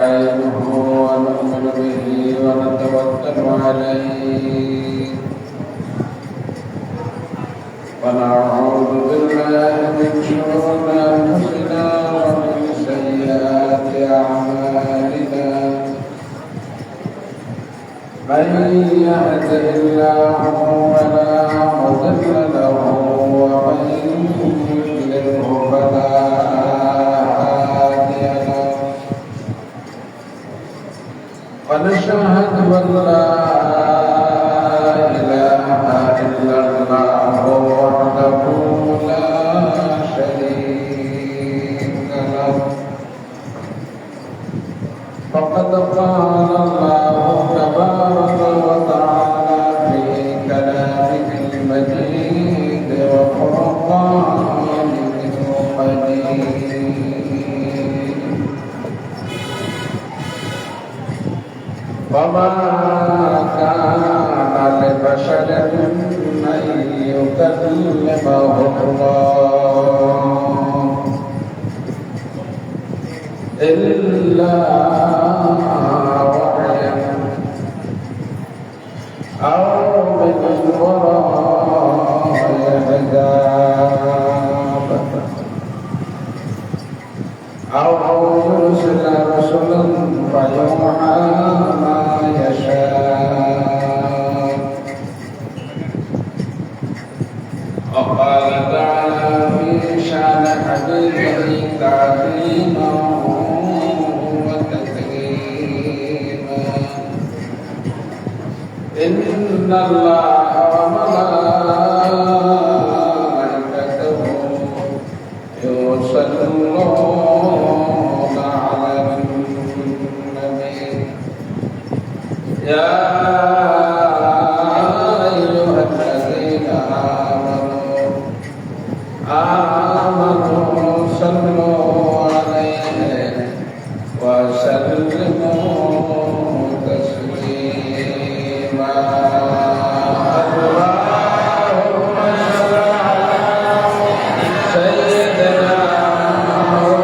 نستعينه ونؤمن به ونتوكل عليه ونعوذ بالله من شرور أنفسنا ومن سيئات أعمالنا من يهده الله فلا مضل له ومن يضلله فلا هادي له ونشهد أن لا إله إلا الله وحده لا شريك له فقد قال الله تبارك وتعالى في كلامه المجيد وفرقانه المجيد وما كان لبشر أن يكلمه الله إلا وحيا أو من وراء حجاب أو يرسل رسلا فيوحى ما يشاء وقال تعالى في شأن حبيبه تعظيما وتكريما إن الله وملائكته يصلون على النبي يا أيها الذين آمنوا صلوا عليه وسلموا تسليما اللهم صل على سيدنا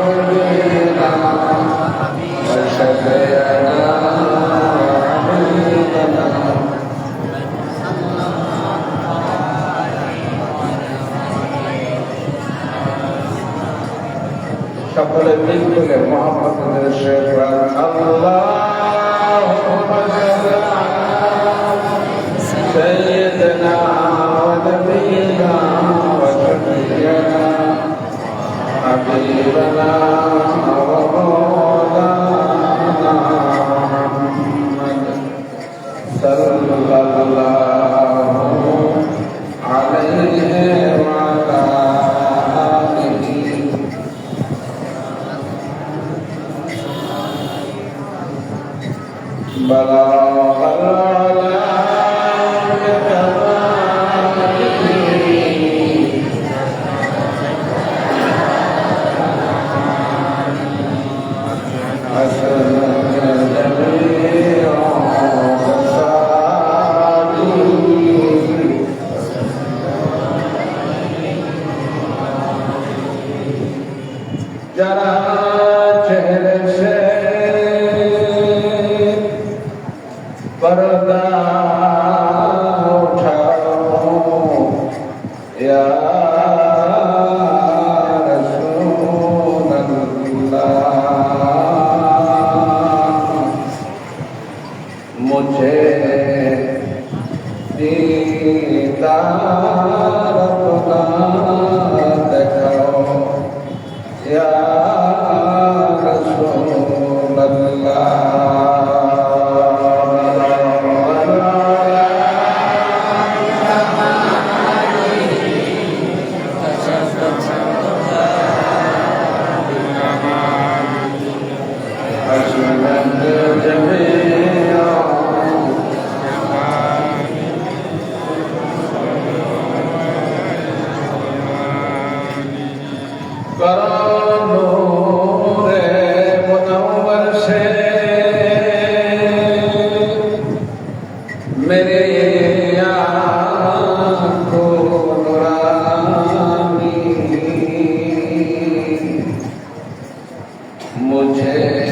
ونبينا وشفيعنا وحبيبنا সকলে মিল করে মুহাম্মদের শেখ আল্লাহুম্মা সাল্লি আলা সাইয়্যিদিনা ওয়া নাবিয়িনা ওয়া শাফি'িনা হাবিবানা ওয়া মাওলানা মুহাম্মদ সাল্লাল্লাহু আলাইহি ওয়া আলা بلغ العلا بكماله حسن جميع خصاله যারা চেহারে সে पर्दा उठाओ या रसूल अल्लाह मुझे दीदार अपना दिखाओ या रसूल अल्लाह मुझे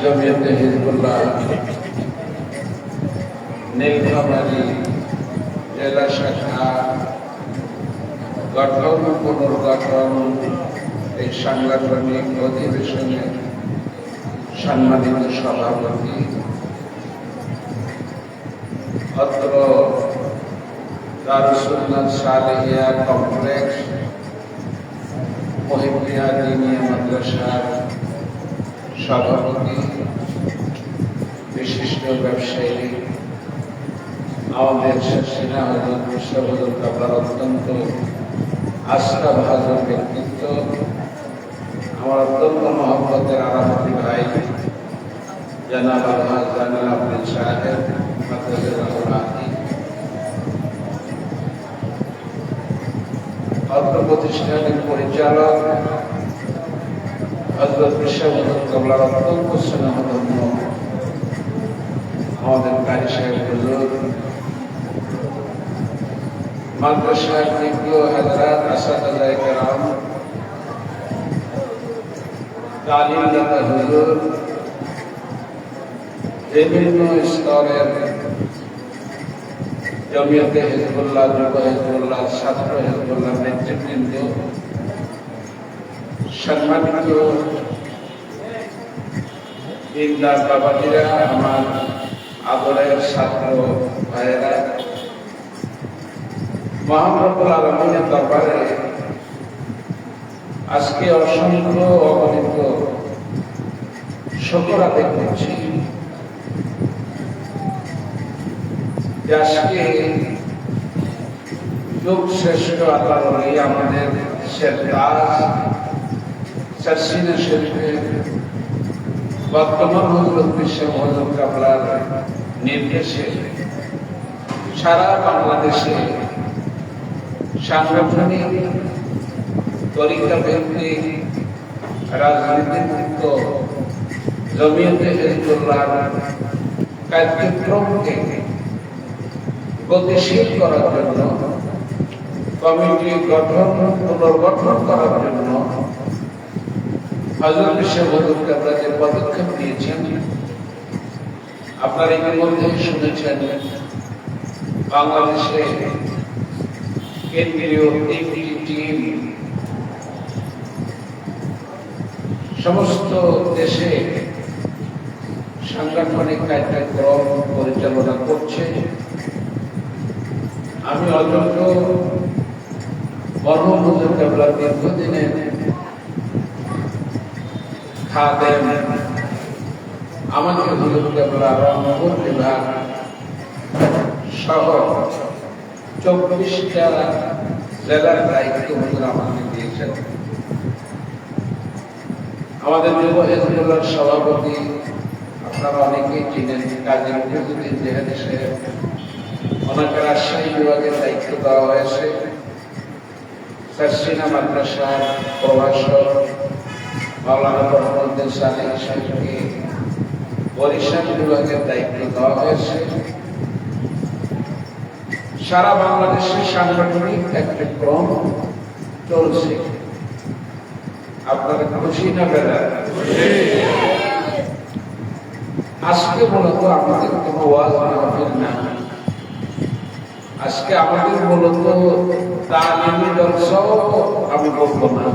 জমিয়তে হিজবুল্লাহ নীলফামারী জেলা শাখা গঠন পুনর্গঠন এই সাংগঠনিক অধিবেশনে সম্মানিত সভাপতি, অত্র দারুস সুন্নাত সালেহিয়া কমপ্লেক্স মহিউদ্দিয়া দিনিয়া মাদ্রাসার সভাপতি, বিশিষ্ট ব্যবসায়ী, আমাদের শাসিনা হজরত বিশ্বহজর কাবলার অত্যন্ত আস্থা ভাজন ব্যক্তিত্ব, আমার অত্যন্ত মহব্বতের আরামতি ভাই জনাব আলহাজ জামিল আব্দুল সাহেব অত্র প্রতিষ্ঠানের পরিচালক হযরত বিশ্বহজর কাবলার অত্যন্ত স্নেহধন্য আমাদের কারি সাহেব হুজুর, মাদ্রাসার বিজ্ঞ হযরত আসাদায়ে কেরাম, তালিমদাতা হুজুর, বিভিন্ন স্তরের জমিয়তে হিজবুল্লাহ, যুব হিজবুল্লাহ, ছাত্র হিজবুল্লাহ নেতৃবৃন্দ, সম্মানিত দিনদার বাবাজিরা, আমার আদরের ছাত্র ভাইয়েরা, মহান রব্বুল আলামিনের দরবারে আজকে অসংখ্য অগণিত শুকর আদায় করছি যে আজকে যুগ শ্রেষ্ঠ আল্লাহর ওলি আমাদের শেখ দাস শাসিনা শরীফের বর্তমান হযরত বিশ্বহজর কাবলার নির্দেশে সারা বাংলাদেশে সাংগঠনিক তরিকা ভিত্তিক রাজনীতিমুক্ত জমিয়তে হিজবুল্লাহর কার্যক্রমকে গতিশীল করার জন্য, কমিটি গঠন পুনর্গঠন করার জন্য হযরত বিশ্বহজর কাবলা যে পদক্ষেপ নিয়েছেন, আপনারা ইতিমধ্যে শুনেছেন। বাংলাদেশে কেন্দ্রীয় একটি টিম সমস্ত দেশে সাংগঠনিক কার্যক্রম পরিচালনা করছে। আমি অযোগ্য মরহুম হুজুর কাবলার দীর্ঘদিনের খাদেম, আমাকে হুজুর কাবলা রংপুর বিভাগ সহ 24টা জেলার দায়িত্ব হুজুর আমাকে দিয়েছেন। আমাদের যুব হিজবুল্লাহর সভাপতি আপনারা অনেকেই চিনেন, কাজী মহিউদ্দিন জেহাদি সাহেব, ওনাকে রাজশাহী বিভাগের দায়িত্ব দেওয়া হয়েছে। শাসিনা মাদ্রাসার প্রভাষক মাওলানা ফখরুদ্দিন সালেহী সাহেবকে বরিশাল বিভাগের দায়িত্ব দেওয়া হয়েছে। সারা বাংলাদেশে সাংগঠনিক কার্যক্রম চলছে। আপনারা খুশি না বেড়া? আজকে মূলত আমাদের কোনো ওয়াজ মাহফিল না, আজকে আমাদের মূলত তালিমি জলসাও আমি বলবো না।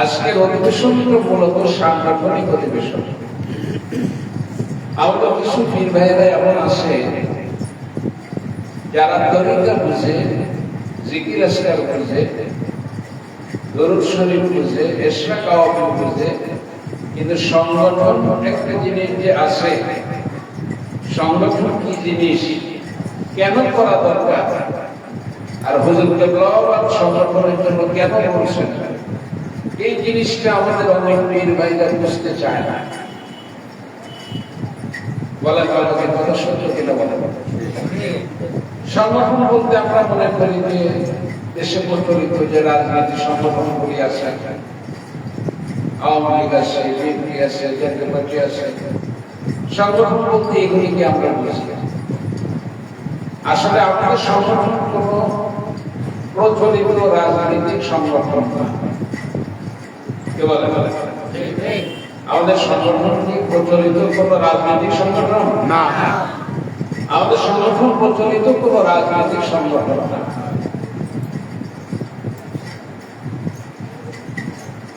আজকের অধিবেশনটা মূলত সাংগঠনিক অধিবেশন। আমাদের কিছু পীর ভাইয়েরা এমন আছে যারা তরিকা বুঝে, জিকির আসকার বুঝে, দরুদ শরীফ বুঝে, ইশরাক আওয়ামিল বুঝে, কিন্তু সংগঠন একটা জিনিস যে আছে, সংগঠন কি জিনিস, কেন করা দরকার, আর হুজুর কেবলা সংগঠনের জন্য কেন বলছেন, এই জিনিসটা আমাদের অনেক পীর ভাইরা বুঝতে চায় না। বলা আমাকে কথা সত্য কিনা বলে। সংগঠন বলতে আমরা মনে করি যে দেশে প্রচলিত যে রাজনীতি সংগঠনগুলি আছে, আওয়ামী লীগ আছে, বিএনপি আছে, জাতীয় পার্টি আছে, সংগঠন বলতে এগুলিকে আমরা বুঝি। আসলে আমাদের সংগঠন কোন প্রচলিত রাজনৈতিক সংগঠন না। কে বলে? আমাদের সংগঠন কি প্রচলিত কোন রাজনৈতিক সংগঠন না। আমাদের সংগঠন প্রচলিত কোন রাজনৈতিক সংগঠন না।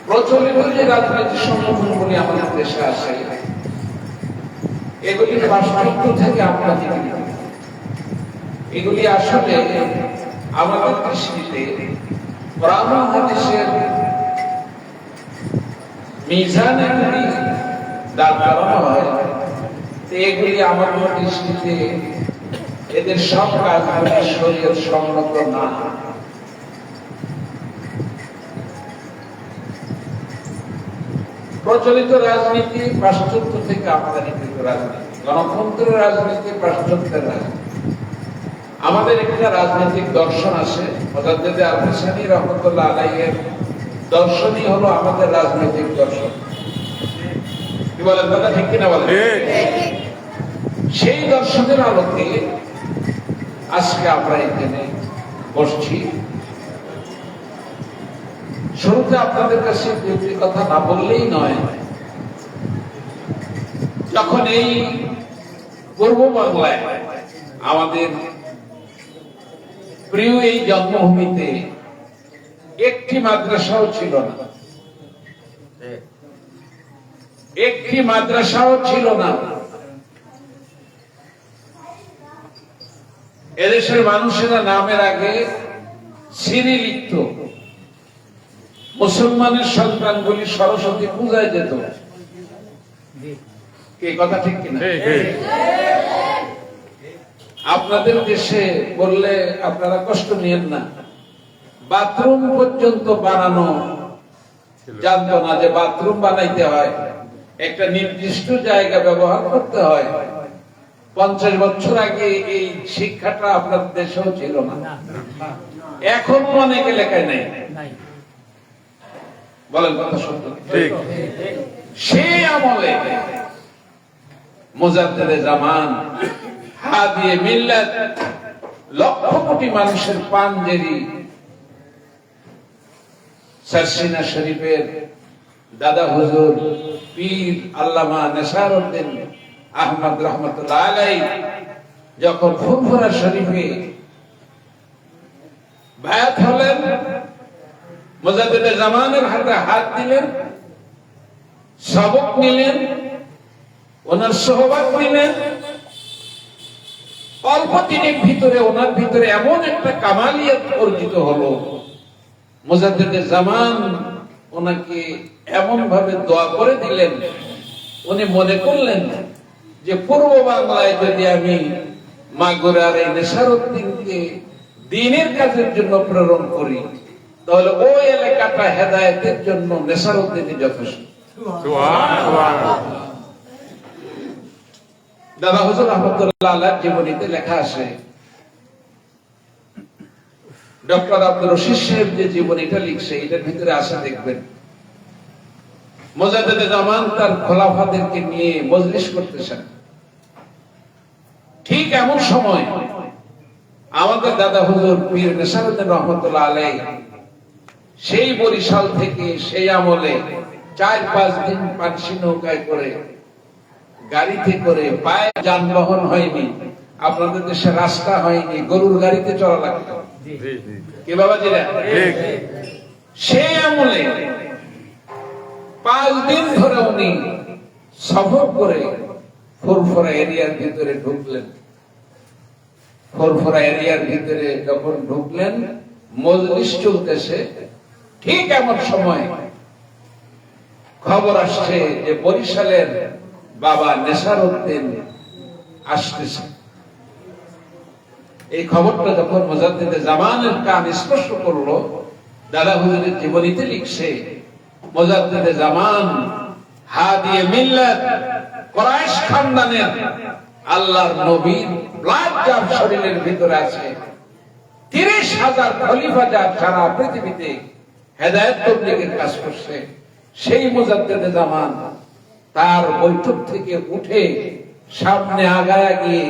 প্রচলিত যে রাজনৈতিক সংগঠনগুলি আমাদের দেশে আছে এগুলি পাশ্চাত্য থেকে আমদানি, এগুলি আসলে আমাদের দৃষ্টিতে কোরআন হাদিসের মিজানে যদি দাঁড় করানো হয়, এগুলি আমাদের দৃষ্টিতে এদের সব কাজগুলি শরীয়ত সম্মত না। প্রচলিত রাজনীতি পাশ্চাত্য থেকে আমদানিকৃত রাজনীতি, গণতন্ত্রের রাজনীতি পাশ্চাত্যের রাজনীতি। আমাদের একটা রাজনৈতিক দর্শন আছে, মুজাদ্দিদ আল-হুসাইনি রাহমাতুল্লাহ আলাইহির দর্শনই হলো আমাদের রাজনৈতিক দর্শন। কি বলেন দাদা, ঠিক কিনা বলেন? সেই দর্শনের আলোকে আজকে আমরা এখানে বসছি। শুরুতে আপনাদের কাছে দুটি কথা না বললেই নয়। যখন এই পূর্ব বাংলায় আমাদের প্রিয় এই জন্মভূমিতে একটি মাদ্রাসাও ছিল না, একটি মাদ্রাসাও ছিল না। এদেশের মানুষেরা নামের আগে সিরি লিখত। মুসলমানের সন্তানগুলি সরস্বতী পূজায় যেত। এই কথা ঠিক কিনা? আপনাদের দেশে বললে আপনারা কষ্ট নিয়েন না, বাথরুম পর্যন্ত বানানো জানতো না, যে বাথরুম বানাইতে হয় একটা নির্দিষ্ট জায়গা ব্যবহার করতে হয়। 50 বছর আগে এই শিক্ষাটা আপনার দেশেও ছিল না, এখন অনেক এলাকায় নাই। বলেন কথা সত্য? সেই আমলে মুজাদ্দিদে জামান হাদিয়ে মিল্লাত লক্ষ কোটি মানুষের পাঞ্জেরি সারসিনা শরীফের দাদা হুজুর পীর আল্লামা নেসারউদ্দিন আহমদ রহমতুল্লাহ আলাইহি যখন ফুরফুরা শরীফে বায়াত হলেন, মুজাদ্দিদে জামানের হাতে হাত দিলেন, সবক নিলেন, ওনার সোহবত নিলেন। অল্প দিনের ভিতরে ওনার ভিতরে এমন একটা কামালিয়াত অর্জিত হলো, মুজাদ্দিদে জামান ওনাকে এমন ভাবে দোয়া করে দিলেন, উনি মনে করলেন যে পূর্ব বাংলায় যদি আমি মাগুরার এই নেসারউদ্দিনকে দ্বীনের কাজের জন্য প্রেরণ করি, তাহলে ওই এলাকাটা হেদায়েতের জন্য নেসারউদ্দিনই যথেষ্ট। দাদা হুজুর রহমতুল্লাহ আলাইহির জীবনীতে লেখা আছে, ডক্টর আব্দুর রশিদ সাহেব যে জীবনীটা লিখছে এটার ভিতরে আছে, দেখবেন মুজাদ্দিদে জামান তার খোলাফাদেরকে নিয়ে মজলিস করতেছেন। ঠিক এমন সময় আমাদের দাদা হুজুর পীর নেসারউদ্দিন রহমতুল্লাহ আলাইহি সেই বরিশাল থেকে সেই আমলে 4-5 দিন পানসি নৌকায় করে, গাড়িতে করে, পায়ে যানবাহন হয়নি, আপনাদের দেশে রাস্তা হয়নি, গরুর গাড়িতে চলা লাগতো। কি বাবাজিরা? সেই আমলে 5 দিন ধরে উনি সফর করে ফুরফুরা এরিয়ার ভিতরে ঢুকলেন। ফুরফুরা এরিয়ার ভিতরে যখন ঢুকলেন, মজলিস চলতেছে, ঠিক এমন সময় খবর আসছে যে বরিশালের বাবা নেসারউদ্দিন আসতেছে। এই খবরটা যখন মুজাদ্দিদে জামানের কান স্পর্শ করলো, দাদা হুজুরের জীবনীতে লিখছে, মুজাদ্দিদে জামান হাদিয়ে মিল্লাত কুরাইশ খানদানের আল্লাহর নবীর ব্লাড যার শরীরের ভিতরে আছে, 30,000 খলিফা যার সারা পৃথিবীতে হেদায়েত তাবলীগের কাজ করছে, সেই মুজাদ্দিদে জামান তার বৈঠক থেকে উঠে সামনে আগায়া গিয়ে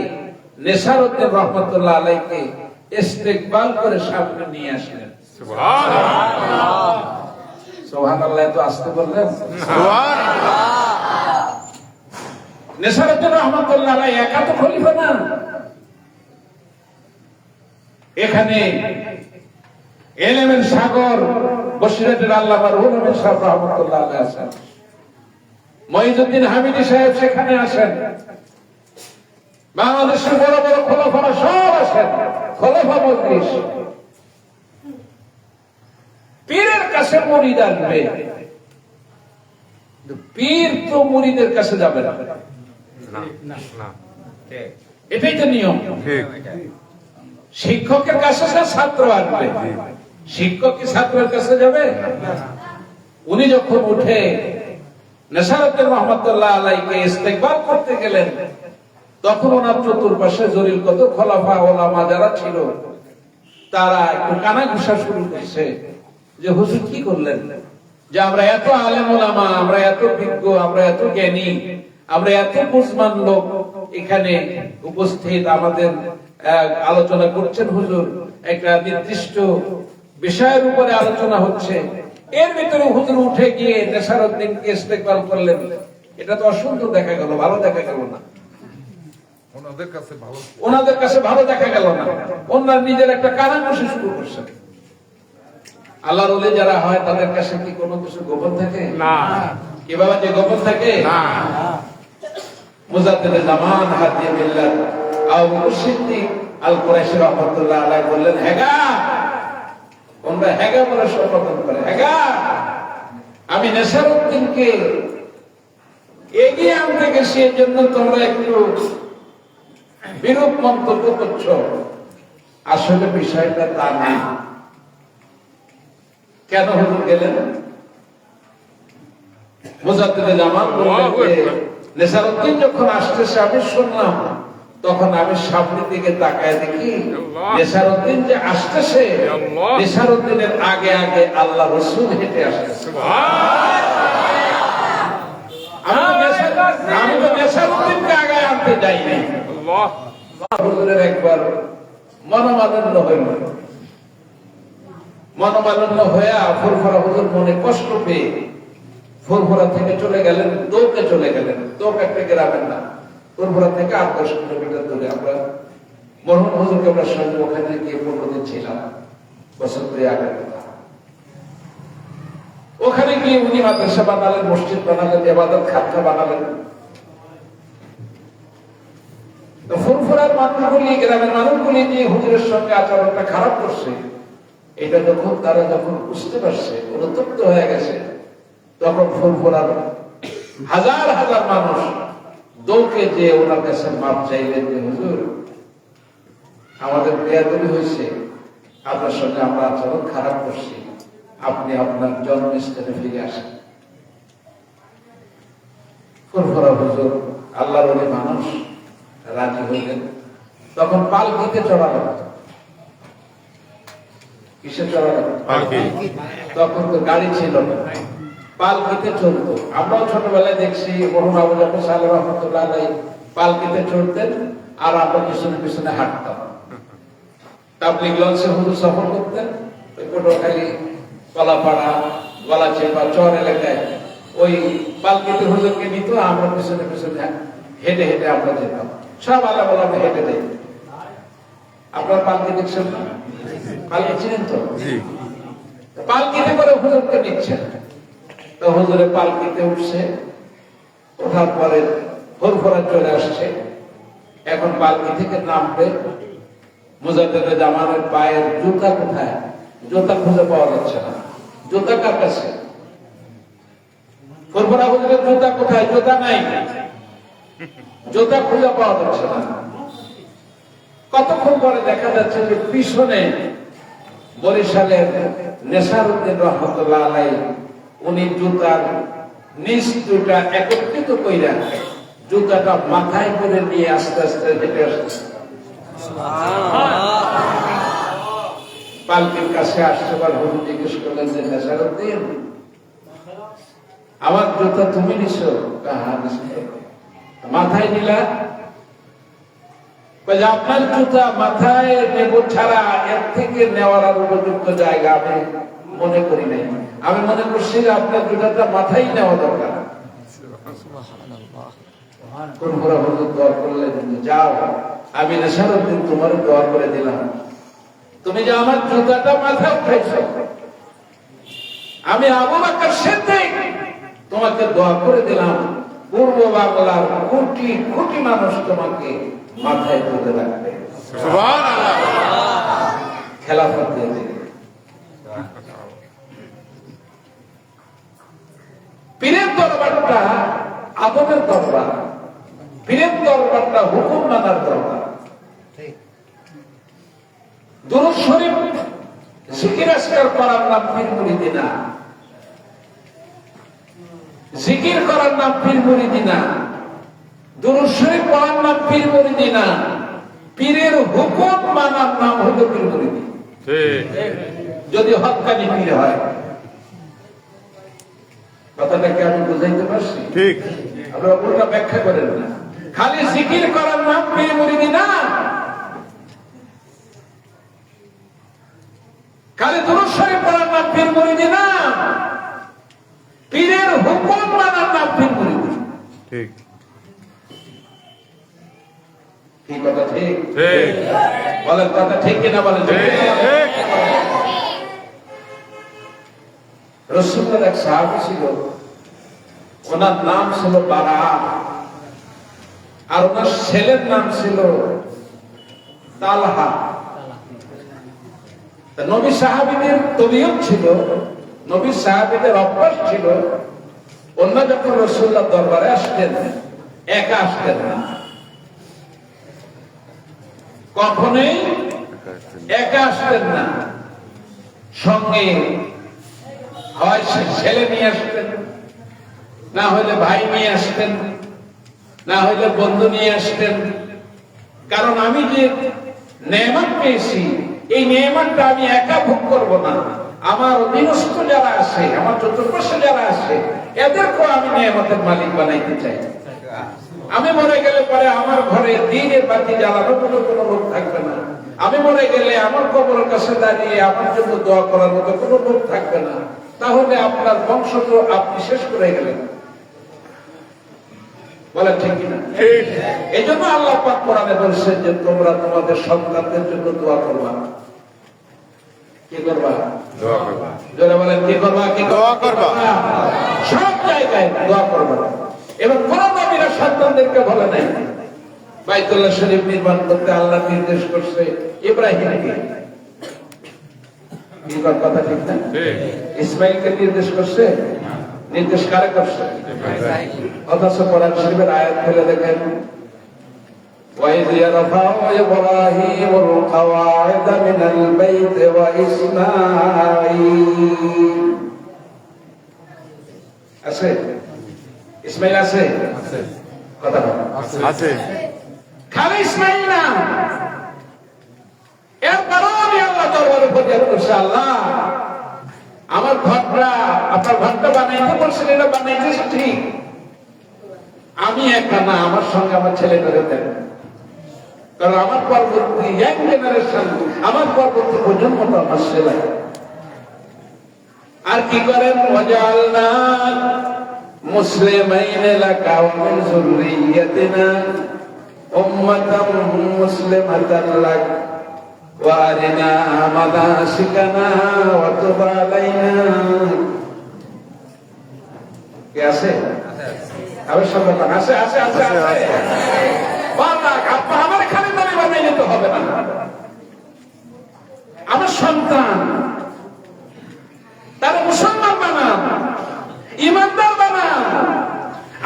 নেসারউদ্দিন রহমতুল্লাহ আলাইহিকে ইস্তেকবাল করে সামনে নিয়ে আসলেন। সুবহানাল্লাহ। সুবহানাল্লাহ, তো আসতে বললেন। সুবহানাল্লাহ। নেসারউদ্দিন রহমাতুল্লাহ আলাইহি একা তো খলিফা না, এখানে এলেমের সাগর বসিরহাটের আল্লামা রুহুল আমিন সাহেব রহমাতুল্লাহ আলাইহি আছেন, মঈনুদ্দিন হামিদি সাহেব সেখানে আসেন, বাংলাদেশের বড় বড় খলিফারা সব আসেন, খলিফা মজলিস। পীরের কাছে মুরিদ আসবে, পীর তো মুরিদের কাছে যাবে না, এটাই তো নিয়ম। শিক্ষকের কাছে ছাত্র আসবে, শিক্ষক কি ছাত্রের কাছে যাবে? উনি যখন উঠে নেসারউদ্দিন রহমাতুল্লাহ আলাইহিকে ইস্তেকবাল করতে গেলেন, তখন ওনার চতুর্পাশে জলিল কত খলাফা ওলামা যারা ছিল তারা একটু কানা ঘুষা শুরু করেছে যে হুজুর কি করলেন, যে আমরা এত আলেম ওলামা, আমরা এত বিজ্ঞ, আমরা এত জ্ঞানী, আমরা এত বুঝমান লোক এখানে উপস্থিত, আমাদের আলোচনা করছেন হুজুর, একটা নির্দিষ্ট বিষয়ের উপরে আলোচনা হচ্ছে, এর ভিতরে হুজুর উঠে গিয়ে নেসারউদ্দিনকে ইস্তেকবাল করলেন, এটা তো অসুন্দর দেখা গেল, ভালো দেখা গেল না, ওনাদের কাছে ভালো দেখা গেল না, ওনার নিজের একটা কানাঘুষি শুরু করছেন। আল্লাহর ওলি যারা হয় তাদের কাছে কি কোনো কিছু গোপন থাকে না? কি বাবা যে গোপন থাকে না? মুজাদ্দিদ জামান হাদিয়ে মিল্লাত আবু বকর সিদ্দিক আল কুরাইশি রাহমাতুল্লাহ আলাইহি বললেন, হেগা তোমরা হেগা বলে সম্বোধন করে, হেগা আমি নেসারউদ্দিনকে এগিয়ে আনতে গেছি, এর জন্য তোমরা একটু বিরূপ মন্তব্য করছো, আসলে বিষয়টা তা না। কেন হুজুর গেলেন? মুজাদ্দিদ জামান বললেন, নেসারউদ্দিন যখন আসতেছে আমি শুনলাম, তখন আমি সামনের দিকে তাকায় দেখি নেসারউদ্দিন যে আসতেছে, নেসারউদ্দিনের আগে আগে আল্লাহ রাসূল হেঁটে আসতেছে। আমি তো নেসারউদ্দিনকে আগে আনতে যাইনি। হুজুরের একবার মনোমালিন্য হইল, মনোমালিন্য হয়ে ফুরফুরা হুজুর মনে কষ্ট পেয়ে ফুরফুরা থেকে চলে গেলেন, দৌকে চলে গেলেন। দৌক একটা গ্রামের নাম, ফুরফুরা থেকে 8-10 কিলোমিটার দূরে। আমরা মরহুম হুজুরকে আমরা সঙ্গে ওখানে গিয়ে 15 দিন ছিলাম, বছর 2 আগের কথা। ওখানে গিয়ে উনি মাদ্রাসা বানালেন, মসজিদ বানালেন, ইবাদত খানা বানালেন। ফুরফুরার মানুষগুলি, গ্রামের মানুষগুলি যে হুজুরের সঙ্গে আচরণটা খারাপ করছে, এটা যখন তারা বুঝতে পারছে, অনুতপ্ত হয়ে গেছে, তখন ফুরফুরার হাজার হাজার মানুষ দৌকে যে ওনার কাছে মাপ চাইলেন যে হুজুর আমাদের বেয়াদবি হয়েছে, আপনার সঙ্গে আমরা আচরণ খারাপ করছি, আপনি আপনার জন্মস্থানে ফিরে আসেন। ফুরফুরা হুজুর আল্লাহর ওলি মানুষ, রাজি হইলেন। তখন পালকিতে চড়ানো, কিসে চড়ানো? তখন তো গাড়ি ছিল না, পালকিতে চলতো। আমরাও ছোটবেলায় দেখছি মরহুম আবু জাফর সালেহ রাহমাতুল্লাহ আলাইহি পালকিতে চড়তেন, আর আমরা পিছনে পিছনে হাঁটতাম। তাবলীগ লঞ্চে হুজুর সফর করতেন, ওই পটুয়াখালী, কলাপাড়া, গলাচিপা, চর এলাকায় ওই পালকিতে হুজুরকে নিত, আমরা পিছনে পিছনে হেঁটে হেঁটে আমরা যেতাম। সব আলাদা আলাদা হেঁটে যেত। আপনার পালকি দেখছেন না? পালকি চিনেন তো? পালকিতে করে হুজুরকে নিচ্ছেন। তো হুজুরে পালকিতে উঠছে, ওঠার পরে ফুরফুরা চলে আসছে। এখন পালকি থেকে নামবে, মুজাদ্দিদ জামানের পায়ের জুতা কোথায়? জুতা খুঁজে পাওয়া যাচ্ছে না। জুতা কার কাছে? ফুরফুরা হুজুরের জুতা কোথায়? জুতা নাই, জুতা খুঁজে পাওয়া যাচ্ছে না। কতক্ষণ পরে দেখা যাচ্ছে যে পিছনে বরিশালের নেসারউদ্দিন রহমাতুল্লাহ আলাইহি উনি জুতার নিচ দুটা একত্রিত কইরা জুতাটা মাথায় করে নিয়ে আস্তে আস্তে হেঁটে আসছে। পালকির কাছে আসছে, হুজুর জিজ্ঞেস করলেন যে নেসারউদ্দিন আমার জুতা তুমি নিছো? মাথায় নিলা? আপনার জুতা মাথায় নেব ছাড়া এর থেকে নেওয়ার আর উপযুক্ত জায়গা আমি মনে করি নাই। আমি মনে করছি যে আপনার জুতাটা মাথায় নেওয়া দরকার। কোন পুরা হুজুর দোয়া করলে যাও, আমি নেশারউদ্দিন তোমার দোয়া করে দিলাম, তুমি যে আমার জুতাটা মাথায় উঠাইছ, আমি আবু বকর সিদ্দিক তোমাকে দোয়া করে দিলাম, পূর্ব বাংলার কোটি কোটি মানুষ তোমাকে মাথায় তুলে রাখবে। সুবহানাল্লাহ। খেলাফত দিয়ে দিলেন। পীরের দরবারটা আদমের দরবার, পীরের দরবারটা হুকুম মানার দরবার। দুরূদ শরীফ জিকির আজকার করার নাম পীর মুরিদি না, জিকির করার নাম পীর মুরিদি না, দুরূদ শরীফ পড়ার নাম পীর মুরিদি না, পীরের হুকুম মানার নাম হলো পীর মুরিদি। যদি হক্কানি পীর হয়। কথাটাকে আমি বুঝাইতে পারছি? ঠিক। আপনারা পুরোটা ব্যাখ্যা করেন না। খালি জিকির করার নাম পীর মুরিদি না, খালি দুরূদ শরীফ পড়ার নাম পীর মুরিদি না, পীরের হুকুম মানার নাম পীর মুরিদি। ঠিক। কি কথা ঠিক? ঠিক। বলেন কথা ঠিক কিনা বলেন? ঠিক। রাসূলুল্লাহর এক সাহাবী ছিল, ওনার নাম ছিল বারা, আর ওনার ছেলের নাম ছিল তালহা। নবী সাহাবীদের তবিয়ত ছিল, নবী সাহাবীদের অভ্যাস ছিল, অন্য যখন রাসূলুল্লাহ দরবারে আসতেন একা আসতেন না, কখনোই একা আসতেন না, সঙ্গে হয় ছেলে নিয়ে আসতেন, না হইলে ভাই নিয়ে আসতেন, না হইলে বন্ধু নিয়ে আসতেন। কারণ আমি যে নেয়ামত পেয়েছি, এই নেয়ামতটা আমি একা ভোগ করব না, আমার অধীনস্থ যারা আছে, আমার চতুর্পাশে যারা আছে, এদেরকেও আমি নেয়ামতের মালিক বানাইতে চাই। আমি মরে গেলে পরে আমার ঘরে দ্বীনের বাতি জ্বালানোর মতো কোনো লোক থাকবে না, আমি মরে গেলে আমার কবরের কাছে দাঁড়িয়ে আমার জন্য দোয়া করার মতো কোনো লোক থাকবে না, তাহলে আপনার বংশ তো আপনি শেষ করে গেলেন। বলে ঠিক কিনা? এই জন্য আল্লাহ পাক কোরআনে বলছেন যে তোমরা তোমাদের সন্তানদের জন্য দোয়া করবা। কি করবা? দোয়া করবা। যারা বলেন কি করবা? কি দোয়া করবা? সব জায়গায় দোয়া করবা। এবং কোন নবীরা সন্তানদেরকে বলে নাই বাইতুল্লাহ শরীফ নির্মাণ করতে আল্লাহ নির্দেশ করছে ইব্রাহিমকে। কি কথা ঠিক না? ইসমাইলকে নির্দেশ করছে, নির্দেশ কারে করছে? অথচ কোরআন শরীফের আয়াত খুলে দেখেন, وَإِذْ يَرْفَعُ إِبْرَاهِيمُ الْقَوَاعِدَ مِنَ الْبَيْتِ وَإِسْمَاعِيلُ আছে? ইসমাইল আছে? কথা বলো। আছে। খালি ইসমাইল না, এরপরও আমি আল্লাহ দরবারে ফরিয়াদ করছি, আল্লাহ আমার ঘরটা, আপনার ঘরটা বানাইতে বলছেন, এটা বানাইতেছি ঠিক, আমি একা না, আমার সঙ্গে আমার ছেলে করে দেন। কারণ আমার পরবর্তী এক জেনারেশন, আমার পরবর্তী প্রজন্মটা আমার ছেলে। আর কি করেন? ওয়াজআলনা মুসলিমাইন লাকা ওয়া মিন যুররিয়্যাতিনা উম্মাতাম মুসলিমাতান লাক ওয়া আরিনা মানাসিকানা ওয়া তুব আলাইনা। কি আছে? আবার সবাই আছে আছে আছে আছে। বাবা আপা আমার খালি নবী বানাইলে তো হবে না, আমার সন্তান তারা মুসলমান বানান, ইমানদার বানান,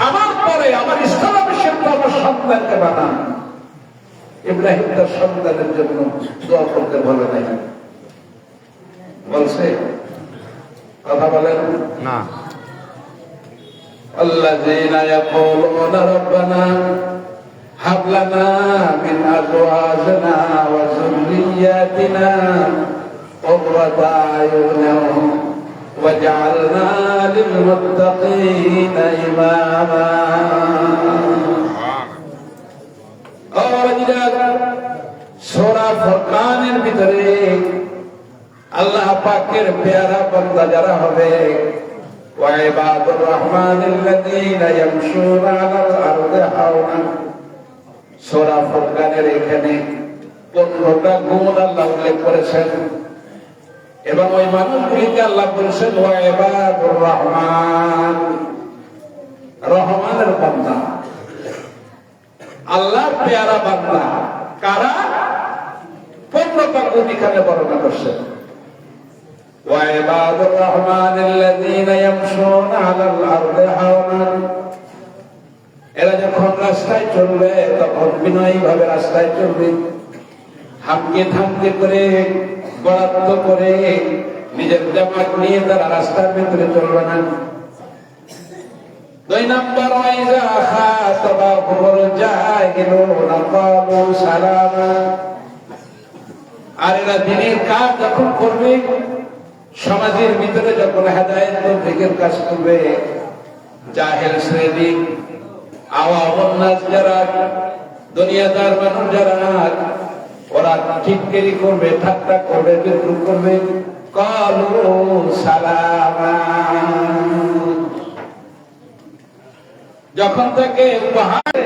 আমার পরে আমার স্থলাভিষিক্ত আমার সন্তানকে বানান। ইব্রাহিম তার সন্তানের জন্য দোয়া করতে বলে নাই, বলছে? কথা বলেন না। الذين يقولون ربنا هب لنا من أزواجنا وذرياتنا قرة أعين واجعلنا للمتقين إماما। সূরা ফুরকানের ভিতরে আল্লাহ পাকের পেয়ারা বান্দা যারা হবে وعباد الرحمن الذين يمشون على الأرض هونا সূরা ফুরকানের এখানে 15টা গুণ আল্লাহ উল্লেখ করেছেন এবং ওই মানুষগুলিকে আল্লাহ বলেছেন ওয়াইবাদুর রহমান, রহমানের বান্দা, আল্লাহর পেয়ারা বান্দা কারা? 15টা গুণ এখানে বর্ণনা করছেন। ওয়াইবাদুর রহমানিল্লাযীনা ইয়ামশুনা আলাল আরদি হাওনা, এরা যখন রাস্তায় চলবে তখন বিনয়ী ভাবে রাস্তায় চলবে, হামকে থামকে করে বরাদ্দ করে নিজের জামাত নিয়ে তারা রাস্তার ভিতরে চলবে না। 2 নাম্বার ওয়াইজা খাতাবাহুমুল জাহিলুনা ক্বালু সালামা, আর এরা দিনের কাজ যখন করবে, সমাজের ভিতরে যখন হেদায়েত তৌফিকের কাজ করবে, জাহেল শ্রেণী আওয়ামুন নাস যারা দুনিয়াদার মানুষ যারা ওরা ঠিককেরি করবে, ঠাট্টা করবে, বিদ্রুপ করবে, ক্বালু সালামা, যখন তাকে উপহার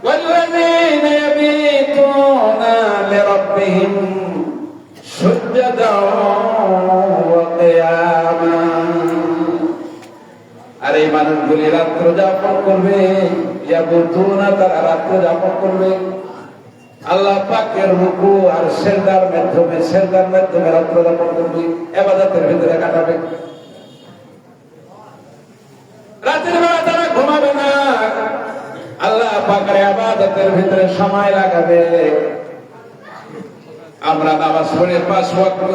ওয়াল্লাযীনা ইয়াবিতুনা লিরাব্বিহিম সুজদাও ওয়া কিয়ামা, আর এই মানুষগুলি রাত্র যাপন করবে, ইয়াবিতুনা তারা রাত্র যাপন করবে আল্লাহ পাকের রুকু আর সিজদার মাধ্যমে রাত্র যাপন করবে, ইবাদতের ভিতরে কাটাবে। রাতের বেলা তারা ঘুমাবে না, আল্লাহ পাকের ইবাদতের ভিতরে সময় লাগাবে। আমরা নামাজ পড়ি 5 ওয়াক্ত,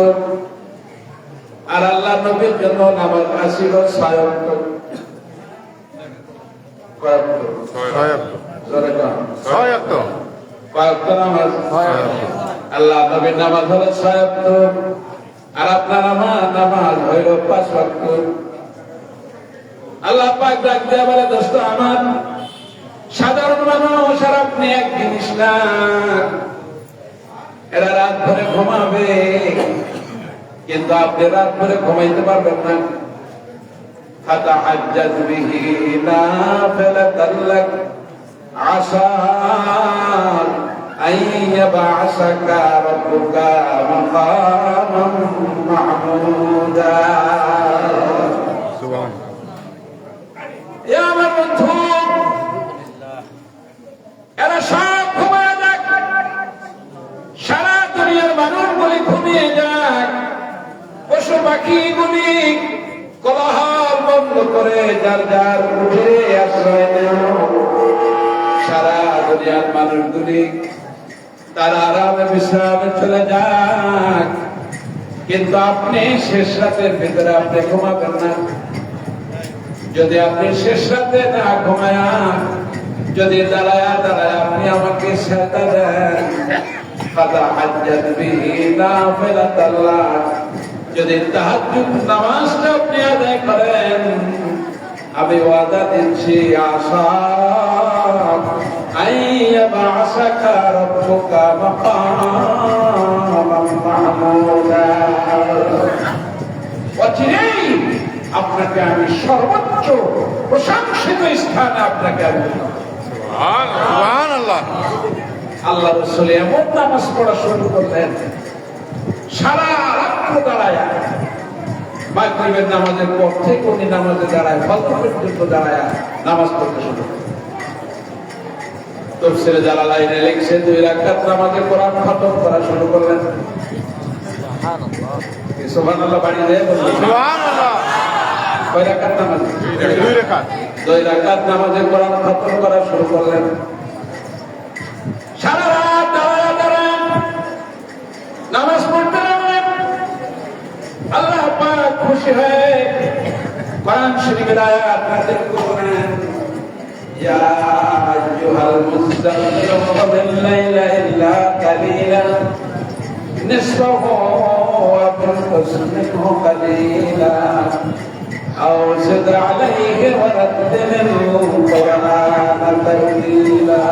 আর আল্লাহ নবীর জন্য নামাজ আসিল 6 ওয়াক্ত। কয় ওয়াক্ত? নামাজ। আল্লাহ নবীর নামাজ হলো 6 ওয়াক্ত, আর আপনার আমার নামাজ হইল 5 ওয়াক্ত। আল্লাহ পাক ডাক দেয়া বলে, দোস্ত আমার, সাধারণ মানুষ আর আপনি এক জিনিস না, এরা রাত ভরে ঘুমাবে কিন্তু আপনি রাত ভরে ঘুমাইতে পারবেন না। ফাতাহাজ্জাত বিহি নাফিলাতান লাক আসা আন ইয়াবআসাকা রাব্বুকা মাকামান মাহমুদা। সুবহানাল্লাহ। ইয়া আমার বন্ধু, এরা সব ঘুমায় যাক, সারা দুনিয়ার মানুষগুলি ঘুমিয়ে যাক, পশু পাখিগুলি কোলাহল বন্ধ করে যার যার উঠে আশ্রয় নেও, সারা দুনিয়ার মানুষগুলি তারা আরামে বিশ্রামে চলে যাক, কিন্তু আপনি শেষ রাতের ভিতরে আপনি ঘুমাবেন না। যদি আপনি শেষ রাতে না ঘুমায়া, যদি দাঁড়ায় আপনি আমাকে সেজদা দেন, ফাতাহাজ্জাত বিহি নাফিলাতান লাক, যদি তাহাজ্জুদ নামাজটা আপনি আদায় করেন, আমি ওয়াদা দিচ্ছি আশা আন ইয়াবআসাকা রাব্বুকা মাকামান মাহমুদা, অচিরেই আপনাকে আমি সর্বোচ্চ প্রশংসিত স্থানে আপনাকে আমি। সুবহানাল্লাহ। আল্লাহ রাসূল এমন নামাজ পড়া শুরু করলেন, সারা রাত্র দাঁড়ায়, মাগরিবের নামাজের পর থেকে উনি নামাজে দাঁড়ায়, ফজর পর্যন্ত দাঁড়ায় নামাজ পড়তে শুরু করলেন। তাফসীরে জালালাইনে লিখছে 2 রাকাত নামাজে কোরআন খতম করা শুরু করলেন। সুবহানাল্লাহ। সুবহানাল্লাহ বাড়ি দেয় সুবহানাল্লাহ। কয় রাকাত নামাজ? 2 রাকাত। 2 রাকাত নামাজে কোরআন খতম করা শুরু করলেন। সারা রাত দাঁড়ায় নামাজ পড়তে লাগলেন। আল্লাহ পাক খুশি হয়ে কোরআন শরীফের আয়াত নাযিল করলেন, ইয়া আইয়ুহাল মুযাম্মিল কুমিল লাইলা ইল্লা কালিলা নিসফাহু ওয়া ইনকুস মিনহু কালিলা আও জিদ আলাইহি ওয়া রাত্তিলিল কুরআনা তারতিলা।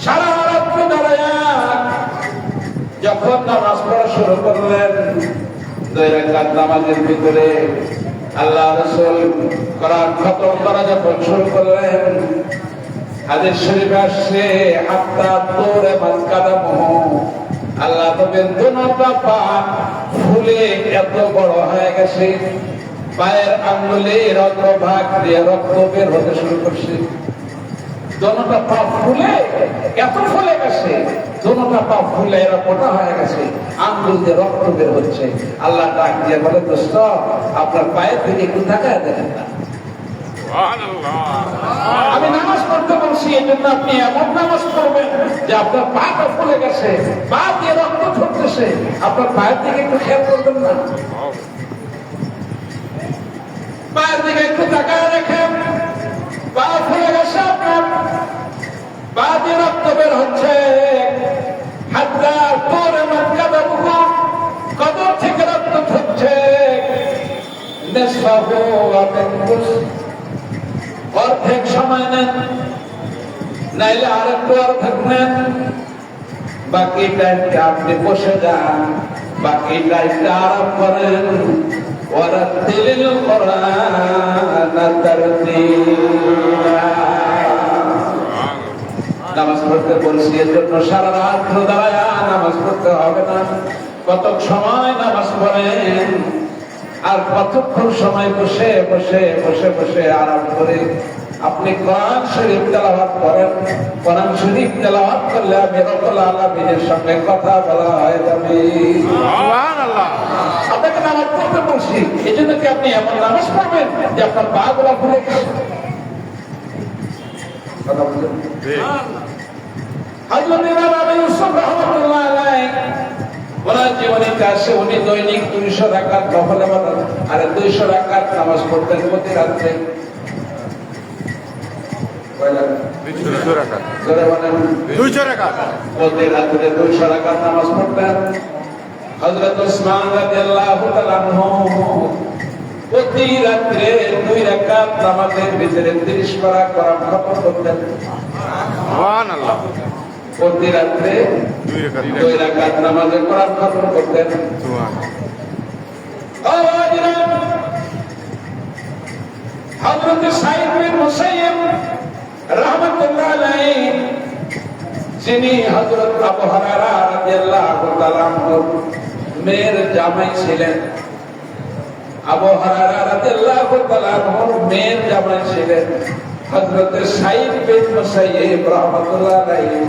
সারা রাত দাঁড়ায়া যখন নামাজ পড়া শুরু করলেন, 2 রাকাত নামাজের ভিতরে আল্লাহ রাসূল কোরআন খতম করা যখন শুরু করলেন, হাদিস শরীফে আসছে হাত্তা তোরে মাসকাদামহু, আল্লাহ নবীর দুটো পা ফুলে এত বড় হয়ে গেছে, পায়ের আঙ্গুলের অগ্রভাগ দিয়ে রক্ত বের হতে শুরু করছে। দুটো পা ফুলে এত ফুলে গেছে, দুটো পা ফুলে এরা মোটা হয়ে গেছে, আঙ্গুল দিয়ে রক্ত বের হচ্ছে। আল্লাহ ডাক দিয়ে বলে, দোস্ত আপনার পায়ের দিকে একটু তাকায় দেখেন না। আমি নামাজ পড়তে বলছি, এই জন্য আপনি এমন নামাজ পড়বেন যে আপনার পাটা ফুলে গেছে, পা দিয়ে রক্ত ঝরতেছে, আপনার পায়ের দিকে একটু খেয়াল করবেন না? পায়ের দিকে একটু তাকায় রাখেন, পা ফুলে গেছে আপনার, পা দিয়ে রক্ত বের হচ্ছে, হাতটা তোরে মাসকাদামহু, কবর থেকে রক্ত ঝরছে, নিসফাহু আমিনকুস, অর্ধেক সময় নেন, নাইলে আরেকটু অর্ধেক নেন, বাকি টাইমটা আপনি বসে যান, বাকি টাইমটা আরাম করেন। ওয়ারাতিলিল কুরআনা তারতিলা। নামাজ পড়তে বলছি এর জন্য সারা রাত দাঁড়ায়া নামাজ পড়তে হবে না। কতক সময় নামাজ পড়েন আর কতক্ষণ সময় বসে বসে বসে বসে আরাম করে আপনি কোরআন শরীফ তেলাওয়াত করেন। কোরআন শরীফ তেলাওয়াত করলে আমি রব্বুল আলামিনের সঙ্গে কথা বলা হয়ে যাবে। সুবহানাল্লাহ। আপনাকে নামাজ পড়তে বলছি, এই জন্য কি আপনি এমন নামাজ পড়বেন যে আপনার পা গুলা ফুলে গেছে? কথা বলছেন? হযরত ইমাম ইউসুফ রাহমাতুল্লাহ আলাইহি ওনার জীবনীতে আসে, উনি দৈনিক 200 রাকাত নফল ইবাদত আর 200 রাকাত নামাজ পড়তেন প্রতি রাতে। 200 রাকাত, জোরে বলেন 200 রাকাত, প্রতি রাতে 200 রাকাত নামাজ পড়তেন। হযরত ওসমান রাদিয়াল্লাহু তাআলা আনহু প্রতি রাতে 2 রাকাত নামাজের ভিতরে 30 পারা কোরআন খতম করতেন। সুবহানাল্লাহ। প্রতি রাতে 2 রাকাত নামাজে কোরআন খতম করতেন। হযরত সাঈদ বিন মুসাইয়্যিব রাহমাতুল্লাহ আলাইহি, যিনি হযরত আবু হুরায়রা রাদিয়াল্লাহু তাআলা আনহুর মেয়ের জামাই ছিলেন, আবু হুরায়রা রাদিয়াল্লাহু তাআলা আনহুর মেয়ের জামাই ছিলেন হযরত সাঈদ বিন মুসাইয়্যিব রাহমাতুল্লাহ আলাইহি।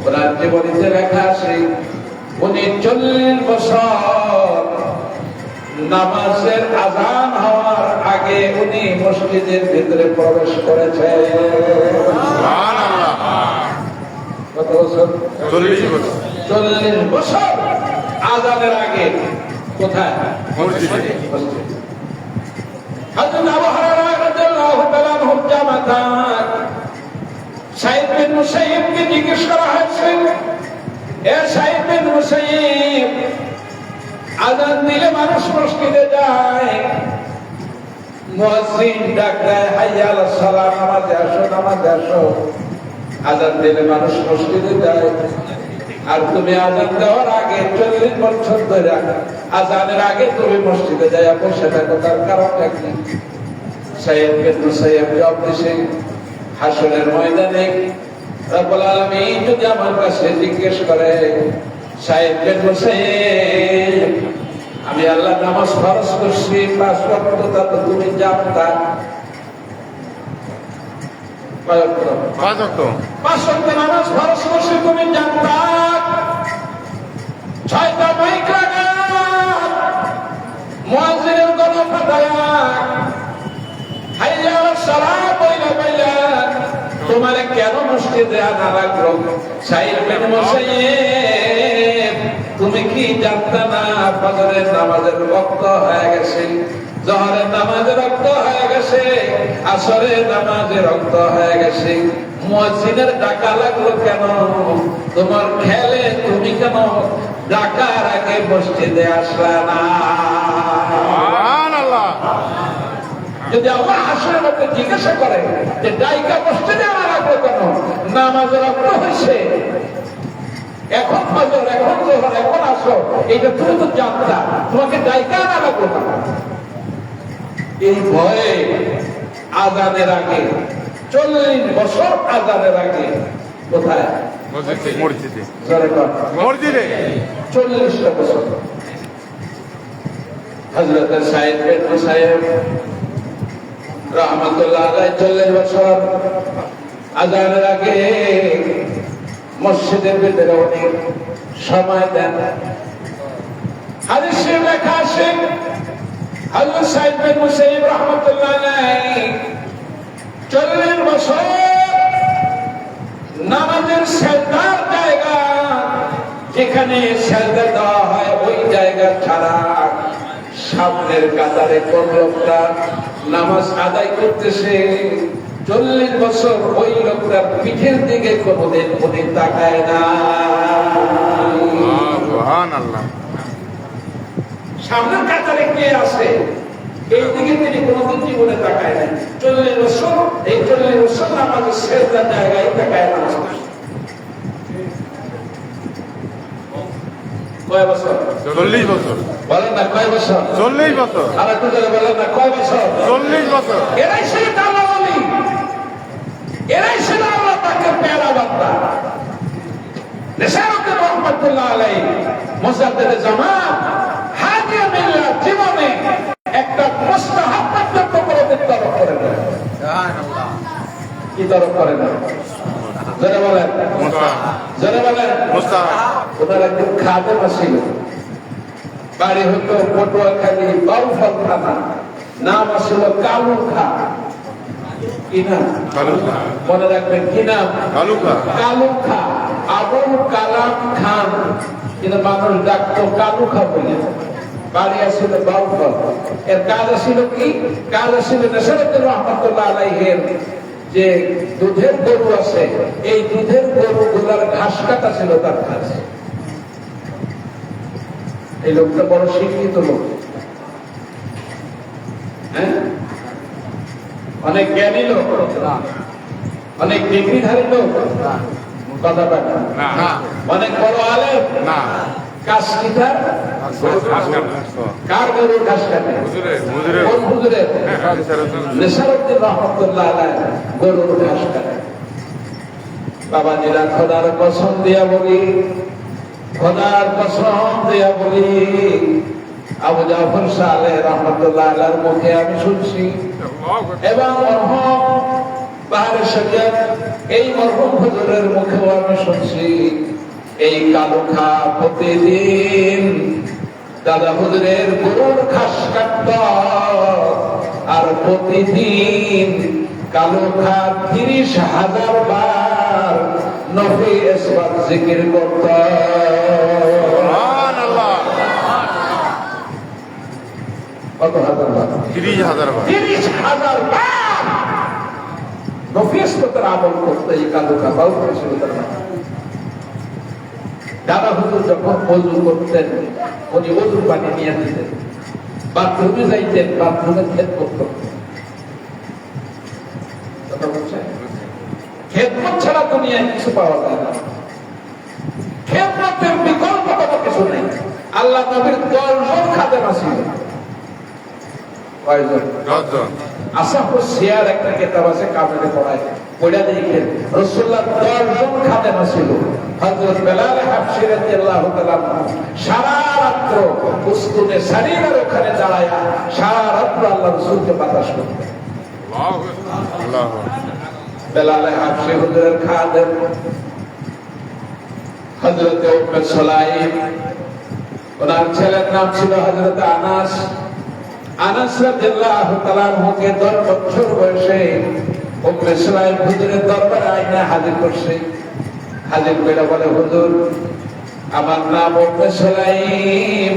ওনার জীবনীতে লেখা আছে উনি 40 বছর নামাজের আযান হওয়ার আগে উনি মসজিদের ভিতরে প্রবেশ করেছেন। সুবহানাল্লাহ। কত বছর? 40 বছর। 40 বছর আযানের আগে কোথায়? মসজিদে। হযরত আবু হুরায়রা রাদিয়াল্লাহু তাআলা আনহু জামাতা সাঈদ বিন মুসাইয়্যিবকে জিজ্ঞেস করা হয়েছে, এ সাঈদ বিন মুসাইয়্যিব, আযান দিলে মানুষ মসজিদে যায়, মুয়াজ্জিন ডাক দেয় হাইয়া আলাস সালাহ, নামাজে আসো নামাজে আসো, আযান দিলে মানুষ মসজিদে যায়, আর তুমি আযান দেওয়ার আগে 40 বছর ধরে আযানের আগে তুমি মসজিদে যাইয়া বসে থাকো, তার কারণটা কি? সাঈদ বিন মুসাইয়্যিব জবাব দিয়েছে, হাসরের ময়দানে রব্বুল আলামিন যদি আমার কাছে জিজ্ঞেস করে, সাঈদ বিন মুসাইয়্যিব, আমি আল্লাহ নামাজ ফরজ করছি 5 ওয়াক্ত, তা তো তুমি জানতা। 5 ওয়াক্ত নামাজ ফরজ করছি তুমি জানতা। 6টা মাইক লাগা, মুয়াজ্জিনের গলা ফাটায়া হাইয়া আলাস সালাহ বইলা বইলা তোমারে কেন মসজিদে আনা লাগলো? সাঈদ বিন মুসাইয়্যিব, তুমি কি জানতা না ফজরের নামাজের ওয়াক্ত হয়ে গেছে, জোহরের নামাজের ওয়াক্ত হয়ে গেছে, আসরের নামাজের ওয়াক্ত হয়ে গেছে, মুয়াজ্জিনের ডাকা লাগলো কেন? তোমার খেলে তুমি কেন ডাকার আগে মসজিদে আসলা না? সুবহানাল্লাহ। যদি আল্লাহ হাসরের মধ্যে জিজ্ঞাসা করে যে ডাইকা মসজিদে আনা লাগলো কেন, নামাজের ওয়াক্ত হয়েছে, এখন ফজর, এখন জোহর, এখন আসো, এটা তুমি তো জানতা, তোমাকে ডাইকা আনা লাগলো না। এই ভয়ে আজানের আগে 40 বছর আজানের আগে কোথায়? মসজিদে। 40টা বছর হযরত সাইদ বিন মুসাইয়্যিব রাহমাতুল্লাহ আলাইহি 40 বছর আজানের আগে মসজিদের ভিতরে উনি সময় দেন। হাদিসে লেখা আছে হযরত সাইদ বিন মুসাইয়্যিব রাহমাতুল্লাহ আলাইহি 40 বছর নামাজের সেজদার জায়গা, যেখানে সেজদা দেওয়া হয় ওই জায়গা ছাড়া সামনের কাতারে কোন লোকটা নামাজ আদায় করতেছে 40 বছর ওই লোকটার পিঠের দিকে কোনদিন উনি তাকায় না। সুবহানাল্লাহ। সামনের কাতারে কে আছে এই দিকে তিনি কোনদিন জীবনে তাকায় না। 40 বছর, এই 40 বছর নামাজের সেজদার জায়গায় তাকায় না। কয় বছর? 40 বছর। বলেন না কয় বছর? 40 বছর। আর একটু জোরে বলেন না কয় বছর? 40 বছর। এরাই ছিল আল্লাহ ওলি, এরাই ছিল আল্লাহ পাকের পেয়ারা বান্দা। নিসারুদ্দিন রহমাতুল্লাহ আলাইহি মুজাদ্দিদে জামাত হাদিয়া মিল্লাত জীবনে একটা মুস্তাহাব পর্যন্ত কোনদিন তরক করে না। সুবহানাল্লাহ। কি তরক করে না? জোরে বলেন মুস্তাহাব। জোরে বলেন মুস্তাহাব। ওনার একজন খাদেম ছিল, বাড়ি হতো পটুয়াখালী বাউফল থানা, নাম ছিল কালু খা। কি নাম? কালু খা। মনে রাখবেন কি নাম? কালু খা। কালু খা, আবুল কালাম খান, কিন্তু মানুষ ডাকতো কালু খা বলে। বাড়ি আসছিল বাউফল। এর কাজ ছিল কি? কাজ ছিল নিসারুদ্দিন রহমাতুল্লাহ আলাইহির যে দুধের গরু আছে, এই দুধের গরুগুলার ঘাস কাটা ছিল তার কাজ। এই লোকটা বড় শিক্ষিত লোক, হ্যাঁ, অনেক জ্ঞানী লোক, অনেক ডিগ্রিধারী লোক, কথা বলে অনেক বড় আলেম। কাজ কি তার? কার গরুর ঘাস কাটে? কোন হুজুরের? নিসারুদ্দিন রহমাতুল্লাহ আলাইহি গরুর ঘাস কাটে। বাবাজিরা খোদার কসম দিয়া বলি, খোদার কসম দিয়া বলি, আবু জাফর সালেহ রহমাতুল্লাহ আলাইহির মুখে আমি শুনছি এবং মরহুম বাহারে শরীয়ত এই মরহুম হুজুরের মুখেও আমি শুনছি। এই কালু খা প্রতিদিন দাদা হুজুরের গরুর ঘাস কাটত, আর প্রতিদিন কালু খা 30,000 বার নফি ইসবাত জিকির করত। সুবহানাল্লাহ। কত হাজার বার? 30,000 বার। 30,000 বার নফি ইসবাতের আমল করত এই কালু খা। বাউ করেছিল তার নাম। দাদা হুজুর যখন ওযু করতেন উনি ওযুর পানি নিয়ে দিতেন, বাথরুমে যাইতেন, বাথরুমে খেদমত করতেন। কথা বলছেন? খেদমত ছাড়া দুনিয়ায় কিছু পাওয়া যায় না। খেদমতের বিকল্প কোনো কিছু নেই। আল্লাহ নবীর 10 জন খাদেম ছিল। কয়জন? 10 জন। আসাফুস সিয়ার একটা কিতাব আছে, কামেলে পড়ায়, পড়া দেখেন রাসূলুল্লাহ 10 জন খাদেম ছিল। হযরত বেলাল হাবশী রাদিয়াল্লাহু তাআলা সারা রাত্র উস্তুনে সারিয়ার ওখানে দাঁড়ায়া সারা রাত্র আল্লাহর রাসূলকে বাতাস করতেন। আল্লাহু আল্লাহু। বেলাল হাবশী হুজুরের খাদেম হযরত উম্মে সুলাইম, ওনার ছেলের নাম ছিল হযরত আনাস। আনাস রাদিয়াল্লাহু তাআলা মুখে 10 বছর বয়সে উম্মে সুলাইম হুজুরের দরবারে আইনা হাজির করছে। হাজির করে বলে, হুজুর আমার নাম উম্মে সুলাইম,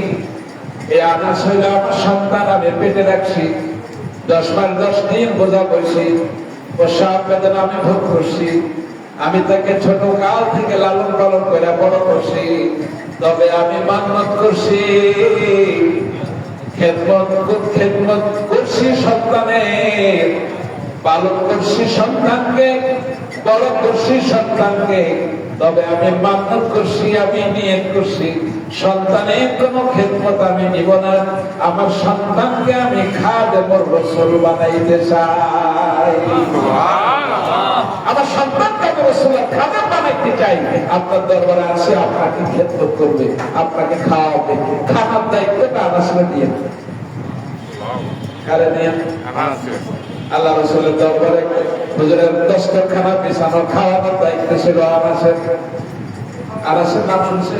এই আনাস হইল আমার সন্তান, আমি পেটে রাখছি, 10 মাস 10 দিন বোঝা করছি, প্রসব বেদনা আমি ভোগ করছি, আমি তাকে ছোট কাল থেকে লালন পালন করে বড় করছি, তবে আমি মান্নত করছি, খেদমত করছি সন্তানের, পালন করছি সন্তানকে, বড় করছি সন্তানকে, তবে আমি মান্নত করছি, আমি নিয়ত করছি সন্তানের কোনো খেদমত আমি নিব না। আমার সন্তানকে আমি খাদেমুর রাসূল বানাইতে চাই। আমার সন্তানকে আমি রাসূলের খাদেম বানাইতে চাই। আপনার দরবারে আসে আপনাকে খেদমত করবে, আপনাকে খাওয়াবে, খানার দায়িত্বটা আনাসে দিয়ে কারে নিয়ে আল্লাহ রাসূলের দরবারে হুজুরের দস্তরখানা বিছানো খাওয়ানোর দায়িত্ব ছিল আনাসের। আনাসের নাম শুনছে?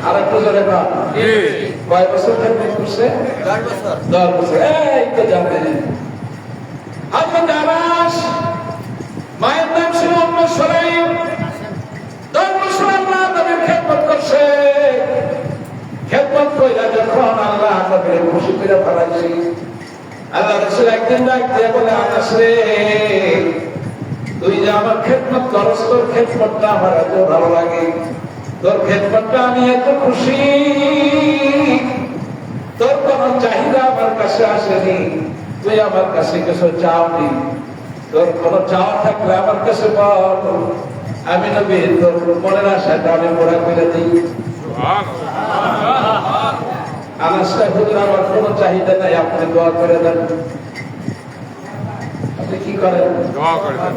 আর একটু জোরে না, কয় বছর খেদমত করছে? 10 বছর। এই তো জানেন হযরত আনাস, মায়ের নাম ছিল উম্মে সুলাইম, 10 বছর আল্লাহ নবীর খেদমত করছে। খেদমত কইরা যখন আল্লাহ নবীর খুশি করে ফেলাইছি, আল্লাহ রাসূল একদিন ডাক দিয়ে বলে, আনাস রে, তুই যে আমার খেদমত করস, তোর খেদমতটা আমার এত ভালো লাগে, তোর খেদমতটা আমি এত খুশি, তোর কোনো চাহিদা আমার কাছে আসেনি, তুই আমার কাছে কিছু চাওনি, তোর কোনো চাওয়া থাকলে আমার কাছে বল, আমি নবী তোর মনের আশাটা আমি পুরা করে দিই। আনাসটা হুজুর আমার কোনো চাহিদা নাই, আপনি দোয়া করে দেন। আপনি কি করেন?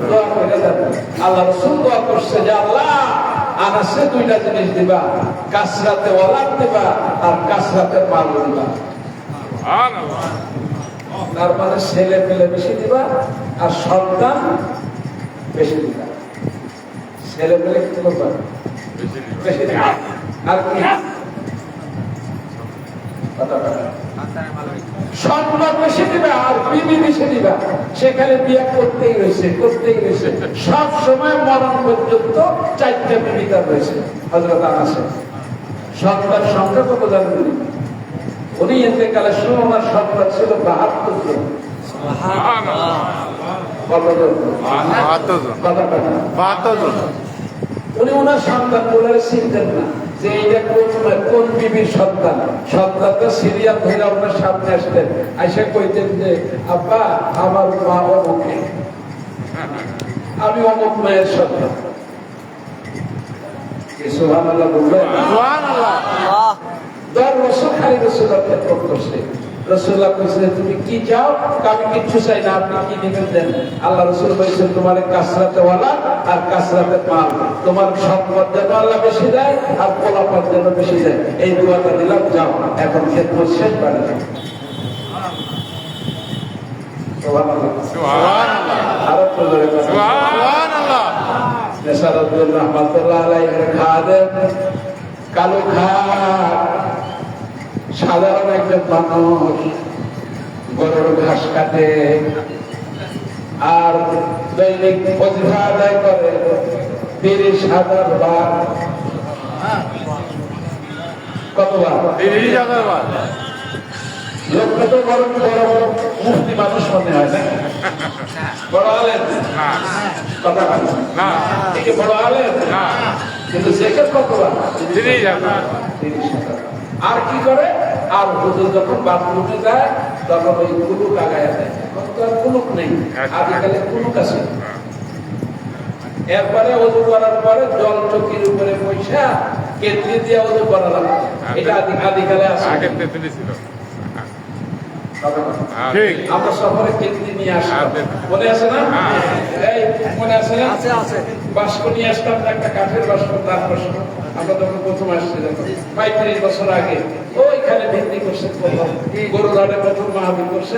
দোয়া করে দেন। আল্লাহ রাসূল দোয়া করছে যে আল্লাহ আনাসে 2টা জিনিস দিবা, কাসরাতে ওলাদ দিবা আর কাসরাতে মাল দিবা। তার মানে ছেলে পেলে বেশি দিবা আর সন্তান বেশি দিবা। ছেলে পেলে কি করবা? বেশি দিবা। আর কি? সন্তান বেশি দিবা আর বিবি বেশি দিবা। সেখানে বিয়ে করতেই রয়েছে, করতেই রয়েছে, সব সময় মরণ পর্যন্ত 4টা বিবি তার রয়েছে। হযরত আনাসের সন্তান সংখ্যা কত জানেন? উনি ইন্তেকালের সময় ওনার সন্তান ছিল 72 জন। উনি ওনার সন্তান বলে চিনতেন না যে এইটা কোন বিবির সন্তান। সন্তানটা সিরিয়াল ধরে আপনার সামনে আসতেন, আইসা কইতেন যে আব্বা আমার মা অমুক, আমি অমুক মায়ের সন্তান। সুবহানাল্লাহ বলবেন? সুবহানাল্লাহ। 10 বছর খালি রাসূলুল্লাহ খেদমত করছে। রাসূলুল্লাহ কইছেন তুমি কি চাও? আমি কিচ্ছু চাই না, আপনি কি নেবেন দেন। আল্লাহ রাসূল কইছেন তোমার কাসরাতে ওয়ালা আর কাসরাতে মাল, তোমার সম্পদ যেন আল্লাহ বেশি দেয় আর পোলাপাত যেন বেশি দেয়, এই দোয়াটা দিলাম, যাও এখন খেদমত শেষ করে দাও। সুবহানাল্লাহ সুবহানাল্লাহ। আর একটু জোরে বলুন সুবহানাল্লাহ। নেসারুদ্দিন রাহমাতুল্লাহ আলাইহির খাদেম কালু খা সাধারণ একজন মানুষ, গরুর ঘাস কাটে আর দৈনিক ওজিফা আদায় করে 30,000 বার। কতবার? 30,000 বার। লোকটা তো বড় বড় মুফতি মানুষ মনে হয় না? বড় আলেম কথা না, একে বড় আলেম না, কিন্তু সেকেন্ড কতবার? 30,000। আর কি করে? আর হুজুর যখন বাথরুমে যায় তখন ওই কুলুক লাগায় দেয়। কুলুক নেই, আদিকালে কুলুক আছে। এরপরে ওযু করার পরে জল চকির উপরে পয়সা কেটলি দিয়ে ওযু করা লাগে। এটা আদিকালে আছে। আগে তেতলি ছিল। ঠিক। আমরা সফরে কেটলি নিয়ে আসতাম, মনে আছে না? এই মনে আছে না? আছে আছে। বাস্ক নিয়ে আসতাম, একটা কাঠের বাস্ক, তার বাস্ক। আমরা যখন প্রথম আসছি, যখন 35 বছর আগে ওইখানে ভিত্তি করছে, গরুর হাটে প্রথম মাহফিল করছে,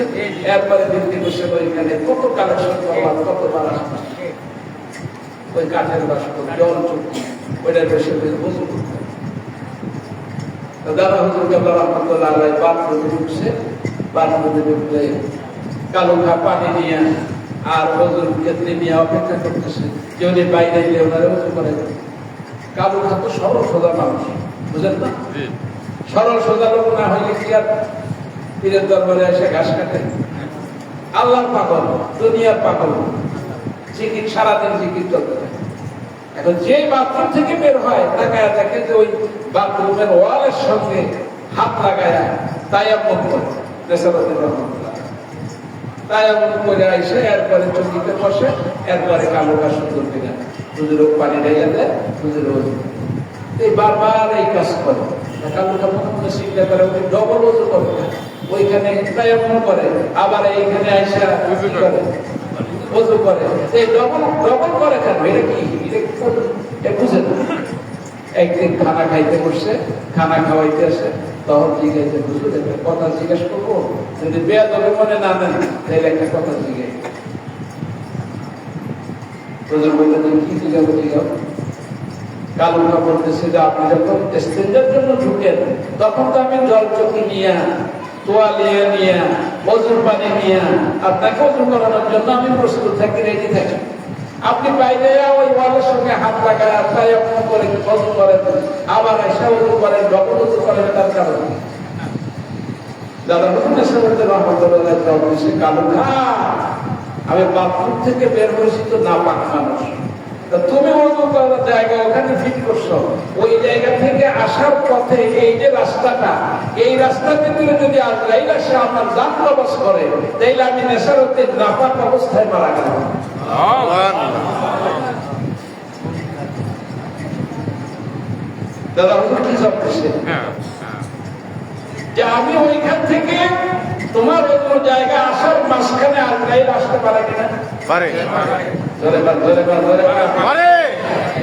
এরপরে ভিত্তি করছে ওইখানে। কত কালেকশন করলাম, কত বার ওই কাঠের বাস্ক, জল চুক্তি, ওইটার বেশি বুঝু দাদা হুজুর কেবলা রহমতুল্লাহ আলাইহি বাথরুমে ঢুকছে, বাথরুমে ঢুকলে কালো খা পানি নিয়ে আর হুজুর কেটলি নিয়ে অপেক্ষা করতেছে, কেউ নেই বাইরে গিয়ে ওনারা উঁচু করে। কালো খা তো সরল সোজা মানুষ, বুঝেন না? সরল সোজা লোক না হইলে কি আর পীরের দরবারে এসে ঘাস কাটে? আল্লাহর পাগল, দুনিয়ার পাগল, জিকির সারাদিন জিকির চলতে থাকে। এখন যে বাথরুম থেকে বের হয় তাকায় দেখে যে ওই বাথরুমের ওয়ালের সঙ্গে হাত লাগায় তাই করে তাই এমন করে আইসে এরপরে চকিতে বসে, এরপরে কালো ঘাস সুন্দর কিনা হুজুর পানি ঢেলে দেয়, হুজুর এই বারবার এই কাজ করে। কালো কাপড় চিন্তা করে ওই ডবল ওজু করে, ওইখানে তাই এমন করে, আবার এইখানে আইসা ওজু করে, ওজু করে। এই ডবল ডবল করে কেন? এটা কি? এটা বুঝে না। একদিন খানা খাইতে বসছে, খানা খাওয়াইতে আসে, তখন জিজ্ঞাসা হুজুর একটা কথা জিজ্ঞেস করবো, যদি বেয়াদবি মনে না নেন তাহলে একটা কথা জিজ্ঞেস। হুজুর বললেন কি জিজ্ঞাসা? জিজ্ঞাসা কালো না বলতেছে যে আপনি যখন ইস্তেঞ্জার জন্য ঢুকেন তখন তো আমি জল চকি নিয়ে, তোয়ালিয়া নিয়ে, ওজুর পানি নিয়ে আপনাকে ওজু করানোর জন্য আমি প্রস্তুত থাকি, রেডি থাকি। আপনি বাইরে ওই ওয়ালের সঙ্গে হাত লাগায় তাই এমন করে ওজু করেন, আবার এসে ওজু করেন, ডবল ওজু করেন, তার কারণ দাদা কালো খা, আমি বাথরুম থেকে বের হয়েছি তো না পাক মানুষ, তুমি ওজু করার জায়গা ওখানে ফিট করছো, ওই জায়গা থেকে আসার পথে এই যে রাস্তাটা, এই রাস্তার ভিতরে যদি আজরাইল আসে আমার জান প্রবেশ করে, তাইলে আমি নেশারতে নাপাক অবস্থায় মারা গেলাম। দাদা হুজুর কি ভাবতেছে যে আমি ওইখান থেকে তোমার অন্য জায়গা আসার মাঝখানে আজরাইল আসতে পারে কিনা? পারে। ধরে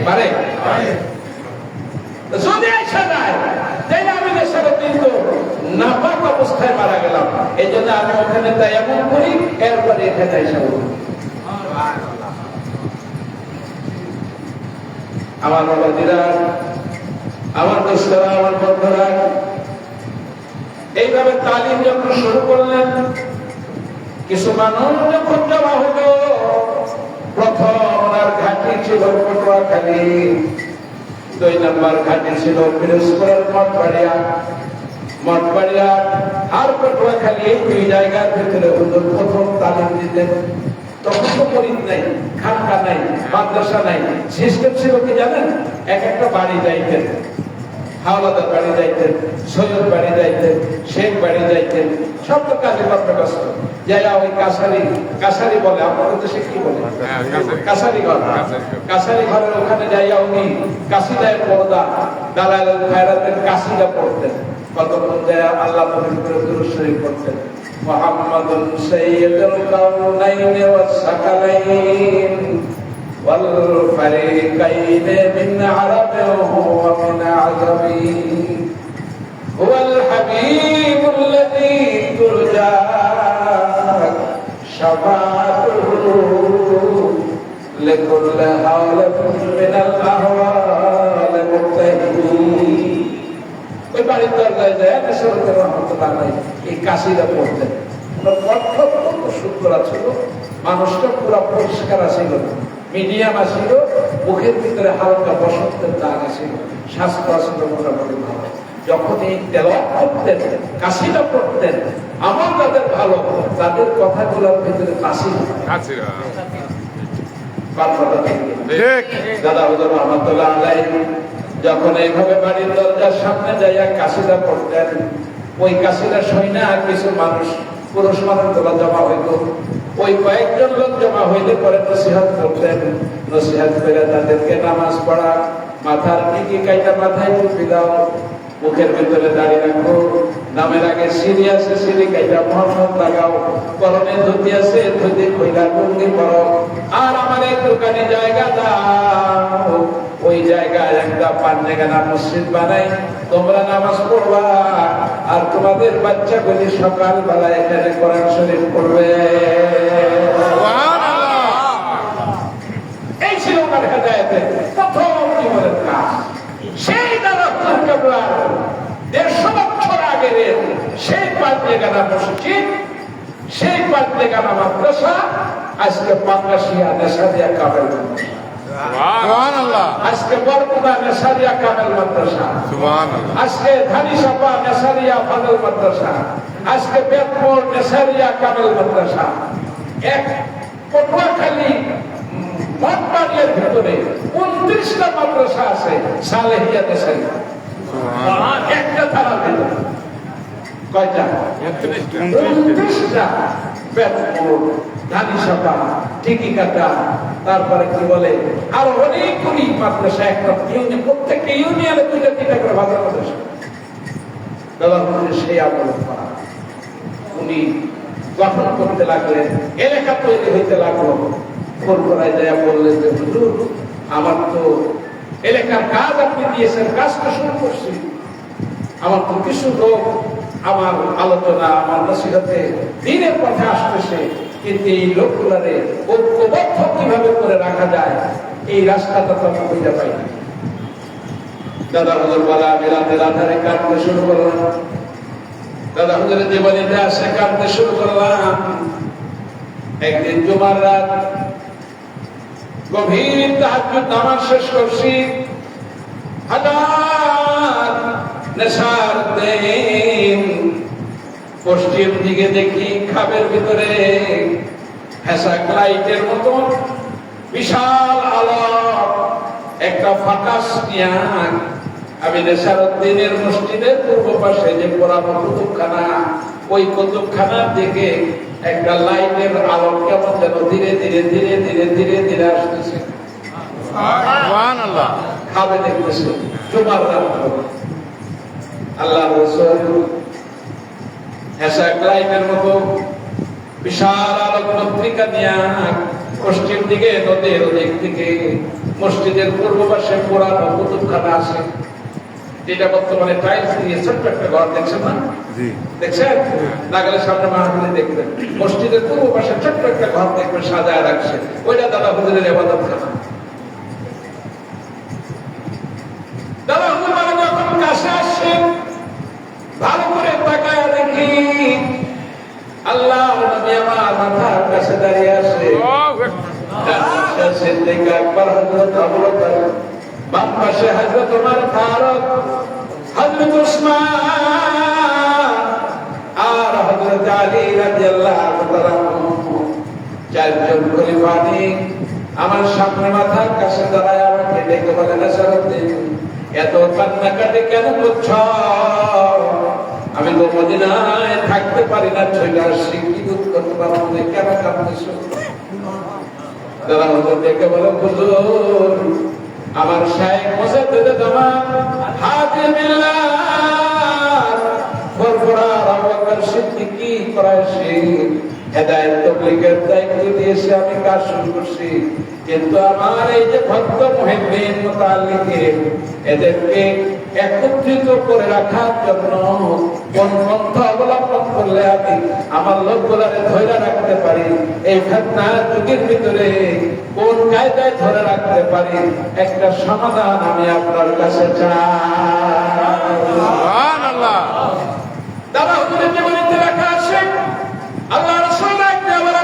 পারে। যদি আসা যায় তাইলে আমি নেশার কিন্তু নাপাক অবস্থায় মারা গেলাম। এই জন্য আমি ওখানে তাই এমন করি, এরপরে এখানে এসে বলি। আমার বাবাজিরা, আমার দোস্তরা, আমার বন্ধুরা, এইভাবে তালিম যখন শুরু করলেন, কিছু মানুষ যখন জমা হলো, প্রথম ওনার ঘাঁটি ছিল পটুয়াখালী, 2 নম্বর ঘাঁটি ছিল পিরোজপুরের মঠবাড়িয়া আর পটুয়াখালী, এই 2 জায়গার ভিতরে হুজুর প্রথম তালিম দিতেন। তখন তো গরিব নাই, খানকা নাই, মাদ্রাসা নাই, সিস্টেম ছিল কি জানেন? এক একটা বাড়ি যাইতেন, হাওলাদার বাড়ি যাইতেন, সৈয়দ বাড়ি যাইতেন, শেখ বাড়ি যাইতেন, সব তো কাজে করতে ব্যস্ত। যাইয়া ওই কাছারি বলে, আপনাদের দেশে কি বলে? কাছারি ঘর। কাছারি ঘরের ওখানে যাইয়া উনি কাশিদায় পর্দা, দালাল খায়রাতের কাশিদা পড়তেন। কতক্ষণ যাইয়া আল্লাহ পবিত্র দুরূদ শরীফ পড়তেন। মুহাম্মাদুন সাইয়্যিদুল কাউনাইনি ওয়াস সাকালাইন ওয়াল ফারিকাইনি মিন আরাবিন ওয়া মিন আজামিন হুয়াল হাবিবুল্লাযী তুরজা শাফাআতুহু লিকুল্লি হাওলাতিন মিনাল আহওয়াল মুক্তাহিদিন। ওই বাড়ির দরজায় যায় নেশারতের রহমতুল্লাহ আলাইহি এই কাশিদা পড়তেন। অত্যন্ত সুন্দর ছিল, মানুষটা পুরো পরিষ্কার ছিল, মিডিয়াম ছিল, মুখের ভিতরে হালকা বসন্তের দাগ ছিল, স্বাস্থ্য ছিল মোটামুটি ভালো। যখন এই তেলাওয়াত করতেন, কাশিদা পড়তেন, আমার যাদের ভালো, তাদের কথাগুলোর ভিতরে কাশি দাদা হুজুর রহমতুল্লাহ আলাইহি যখন এইভাবে বাড়ির দরজার সামনে যাইয়া কাশিদা পড়তেন, ওই কাশিদা শুনে আর কিছু মানুষ, পুরুষ মানুষ গুলা জমা হইত। ওই কয়েকজন লোক জমা হইলে পরে নসিহত করতেন। নসিহত করে তাদেরকে নামাজ পড়া, মাথার টিকি কাইটা মাথায় টুপি দাও, মুখের ভিতরে দাড়ি রাখো, নামের আগে সিঁড়ি আছে সিঁড়ি কাইটা মোহাম্মদ লাগাও, পরনে ধুতি আছে ধুতি কইলা লুঙ্গি পরো, আর আমার এক দোকানে জায়গা দাও, ওই জায়গায় একটা পান্নেগানা মসজিদ বানাই, তোমরা নামাজ পড়বা, আর তোমাদের বাচ্চাগুলি সকালবেলা এখানে কোরআন শরীফ পড়বে। এই ছিল ওনার হেদায়েতে প্রথম জীবনের কাজ। সেই দ্বারা 150 বছর আগের সেই পান্নেগানা মসজিদ, সেই পান্নেগানা মাদ্রাসা আজকে বাংলাদেশিয়া নেশাদিয়া কামেল মাদ্রাসা, আজকে বরগুনা নেশারিয়া কামেল মাদ্রাসা, আজকে ধানিসাপা নেশারিয়া ফাদল মাদ্রাসা, আজকে বেতপুর নেশারিয়া কামেল মাদ্রাসা, এক পটুয়াখালী মঠবাড়িয়ার ভিতরে 29টা মাদ্রাসা আছে সালেহিয়া নেশারিয়া, একটা থানার ভিতরে। কয়টা? 29টা ধানি সাপা টিকি কাটা, তারপরে কি বলে আরো অনেকগুলি মাদ্রাসা, একটা ইউনিয়ন, প্রত্যেকটা ইউনিয়নে 2টা-3টা করে বাজার মাদ্রাসা। দাদা সেই আমল করা উনি গঠন করতে লাগলেন, এলাকা তৈরি হইতে লাগলো। ফুরফুরায় যায় বললেন যে হুজুর, আমার তো এলাকার কাজ আপনি দিয়েছেন, কাজটা শুরু করছি, আমার তো কিছু লোক আমার আলোচনা, আমার নসিহতে দিনের পথে আসতেছে, কিন্তু এই লোকগুলারে ঐক্যবদ্ধ কিভাবে করে রাখা যায় এই রাস্তাটা তো আমি খুঁজে পাই না। দাদা হুজুর বলা আমি রাতের আধারে কাঁদতে শুরু করলাম। দাদা হুজুরের জীবনীতে আসে কাঁদতে শুরু করলাম। একদিন জুমার রাত, গভীর তাহাজ্জুদ নামাজ শেষ করছি, হাজার নেশার দিন, পশ্চিম দিকে দেখি খাবের ভিতরে হেসাক লাইটের মতন বিশাল আলোক একটা ফাঁকাশ নিয়ে আমি নেশারউদ্দিনের মসজিদের পূর্ব পাশে যে পুরানো কুতুবখানা, ওই কুতুবখানার দিকে একটা লাইটের আলো কেমন যেন ধীরে ধীরে ধীরে ধীরে ধীরে ধীরে আসতেছে। সুবহানাল্লাহ। খাবে দেখতেছে জুমার রাত। আল্লাহ রাসূল হেসাক লাইটের মতো বিশাল আলোক পত্রিকা নিয়ে পশ্চিম দিকে নদীর ওদিক থেকে মসজিদের পূর্ব পাশে পুরানো কুতুবখানা আছে, যেটা বর্তমানে টাইলস দিয়ে ছোট্ট একটা ঘর, দেখছেন না? দেখছেন? নাগালের সামনে মাহফিলে দেখবেন মসজিদের পূর্ব পাশে ছোট্ট একটা ঘর দেখবেন সাজায় রাখছে, ওইটা দাদা হুজুরের ইবাদতখানা। দাদা হুজুর মানে যখন কাছে আসছেন, ভালো করে তাকায় দেখি আল্লাহ নবী আমার মাথার কাছে দাঁড়িয়ে আছে। সিদ্দিক আকবর, হযরত আবু বকর, বাম পাশে হযরত ওমর ফারুক, হযরত উসমান আর হযরত আলী রাদিয়াল্লাহু তাআলা, চারজন খলিফা আমার সামনে মাথার কাছে দাঁড়ায় আমাকে ডেকে বলে, নেসারউদ্দিন এত কান্নাকাটি কেন করছ? আমি তো মদিনায় থাকতে পারি না, চলে আসছি, কি দুঃখ করতে পারো, কেন কাঁদতেছ? দাদা হুজুর ডেকে বলে, হুজুর আমার শাইখ মুজাদ্দিদ জামান হাজী মিল্লাত ফুরফুরা আবু বকর সিদ্দিকী কুরাইশী হেদায়েত তাবলীগের দায়িত্ব দিয়েছে, আমি কাজ শুরু করছি, কিন্তু আমার এই যে ভক্ত মুহিব্বিন মুতাআল্লিকিন এদেরকে একত্রিত করে রাখার জন্য কোন পন্থা অবলম্বন করলে আমি আমার লোকগুলারে ধরে রাখতে পারি, এই ফিতনার যুগের ভিতরে কোন কায়দায় ধরে রাখতে পারি, একটা সমাধান আমি আপনার কাছে চাই। সুবহানাল্লাহ। দাদা হুজুরের জীবনীতে লেখা আছে আল্লাহ রাসূল একটা বড়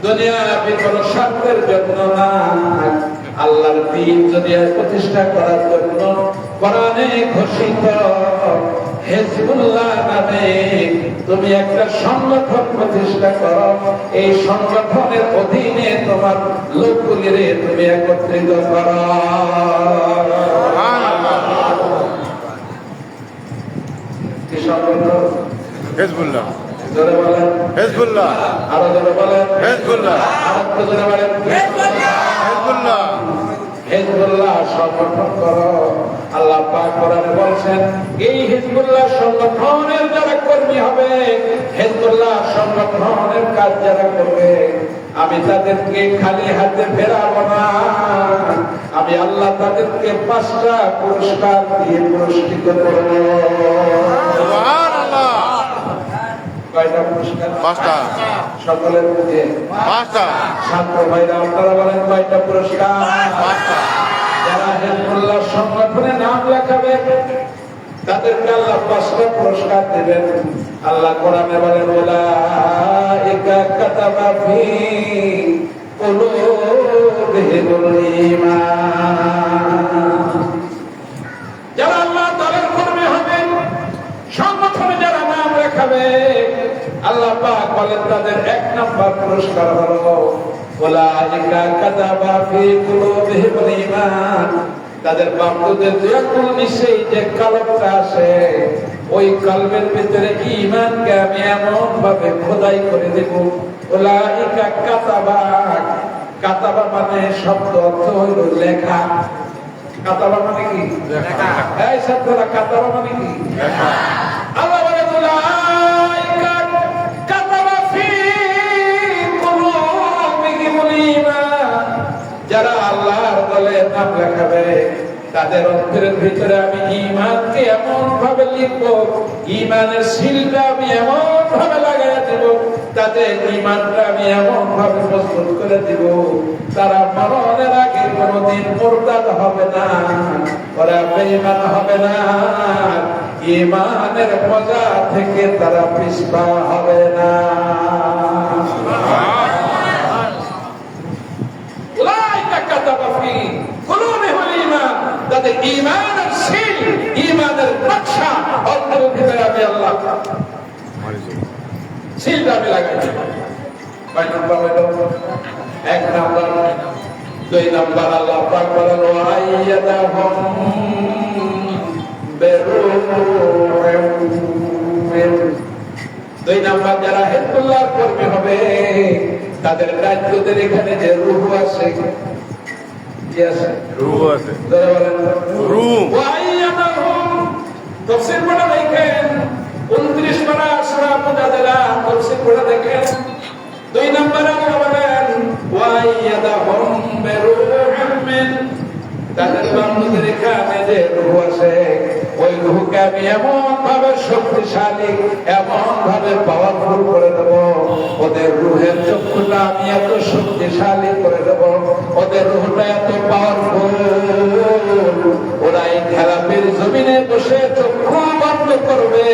দুনিয়াবি কোন স্বার্থের জন্য না, আল্লাহর দ্বীন যদি প্রতিষ্ঠা করার জন্য কোরআনে ঘোষিত হিজবুল্লাহ নামে তুমি একটা সংগঠন প্রতিষ্ঠা করো, এই সংগঠনের অধীনে তোমার লোকগুলিরে তুমি একত্রিত করো। কি সংগঠন? হিজবুল্লাহ। জোরে বলেন হিজবুল্লাহ। আরো জোরে বলেন হিজবুল্লাহ। আরো জোরে বলেন হিজবুল্লাহ। হিজবুল্লাহ সংগঠন করো। আল্লাহ পাক কোরআনে বলেন, এই হিজবুল্লাহ সংগঠনের যারা কর্মী হবে, হিজবুল্লাহ সংগঠনের কাজ যারা করবে, আমি তাদেরকে খালি হাতে ফেরাবো না, আমি আল্লাহ তাদেরকে 5টা পুরস্কার দিয়ে পুরস্কৃত করব। সুবহানাল্লাহ। কয়টা পুরস্কার? 5টা। সকলের মধ্যে 5টা। ছাত্র ভাইরা আপনারা বলেন কয়টা পুরস্কার? 5টা। যারা হিজবুল্লাহ সংগঠনে নাম লেখাবে তাদেরকে আল্লাহ 5টা পুরস্কার দেবেন। আল্লাহ কোরআনে বলেন, উলাইকা কাতাবা ফি কুলুবিহিমুল ঈমান। যারা আল্লাহ তাআলার কর্মী হবেন, সংগঠনে যারা নাম লেখাবে, আল্লাহ পাক বলেন তাদের 1 নম্বর পুরস্কার হলো উলাইকা কাতাবা ফি কুলুবিহিমুল ঈমান, তাদের বাপদের দুয়াকুল নিচেই যে কলমটা আছে, ওই কলমের ভিতরে ঈমানকে আমি এমন ভাবে খোদাই করে দেব। উলাইকা কাতাবা, কাতাবা মানে শব্দ অর্থ হইল লেখা। কাতাবা মানে কি? লেখা। এই শব্দটা কাতাবা মানে কি? লেখা। আল্লাহ বলে উলাইকা কাতাবা ফি কুলুবিহিমুল ঈমান, যারা আল্লাহর দলে নাম লেখাবে তাদের অন্তরের ভিতরে আমি ঈমানকে এমন ভাবে লিখবো, ঈমানের সিলটা আমি এমন ভাবে লাগাইয়া দেব, তাদের ঈমানটা আমি এমন ভাবে মজবুত করে দিব, তারা মরণের আগে কোনোদিন মুরতাদ হবে না, ওরা বেঈমান হবে না, ঈমানের মজা থেকে তারা পিছপা হবে না। তাদের ঈমানের সিল, ঈমানের নকশা অন্তরের ভিতরে আমি আল্লাহ সিলটা আমি লাগাই দেব। কয় নাম্বার হইল? 1 নাম্বার। 2 নাম্বার আল্লাহ পাক বলেন ওয়াইয়াদাহুম বিরূহিন। 2 নাম্বার যারা হিজবুল্লাহর কর্মী হবে তাদের রাজ্যদের এখানে যে রূহ আছে, কি আছে? রূহ আছে। যারা বলেন রূহ। ওয়াইয়াদাহুম, তাফসীর পড়া দেখেন 29 পারা সূরা মুজাদালা, তাফসীর পড়া দেখেন 2 নম্বরে আল্লাহ বলেন ওয়াইয়াদাহুম বিরূহিন, তাদের বান্দাদের এখানে যে রূহ আছে ওই রূহকে আমি এমন ভাবে শক্তিশালী, এমন ভাবে পাওয়ারফুল করে দেব, ওদের রূহের চক্ষুটা আমি এত শক্তিশালী করে দেব, ওদের রূহটা এত পাওয়ারফুল, ওরা এই খেলাপির জমিনে বসে চক্ষু বন্ধ করবে,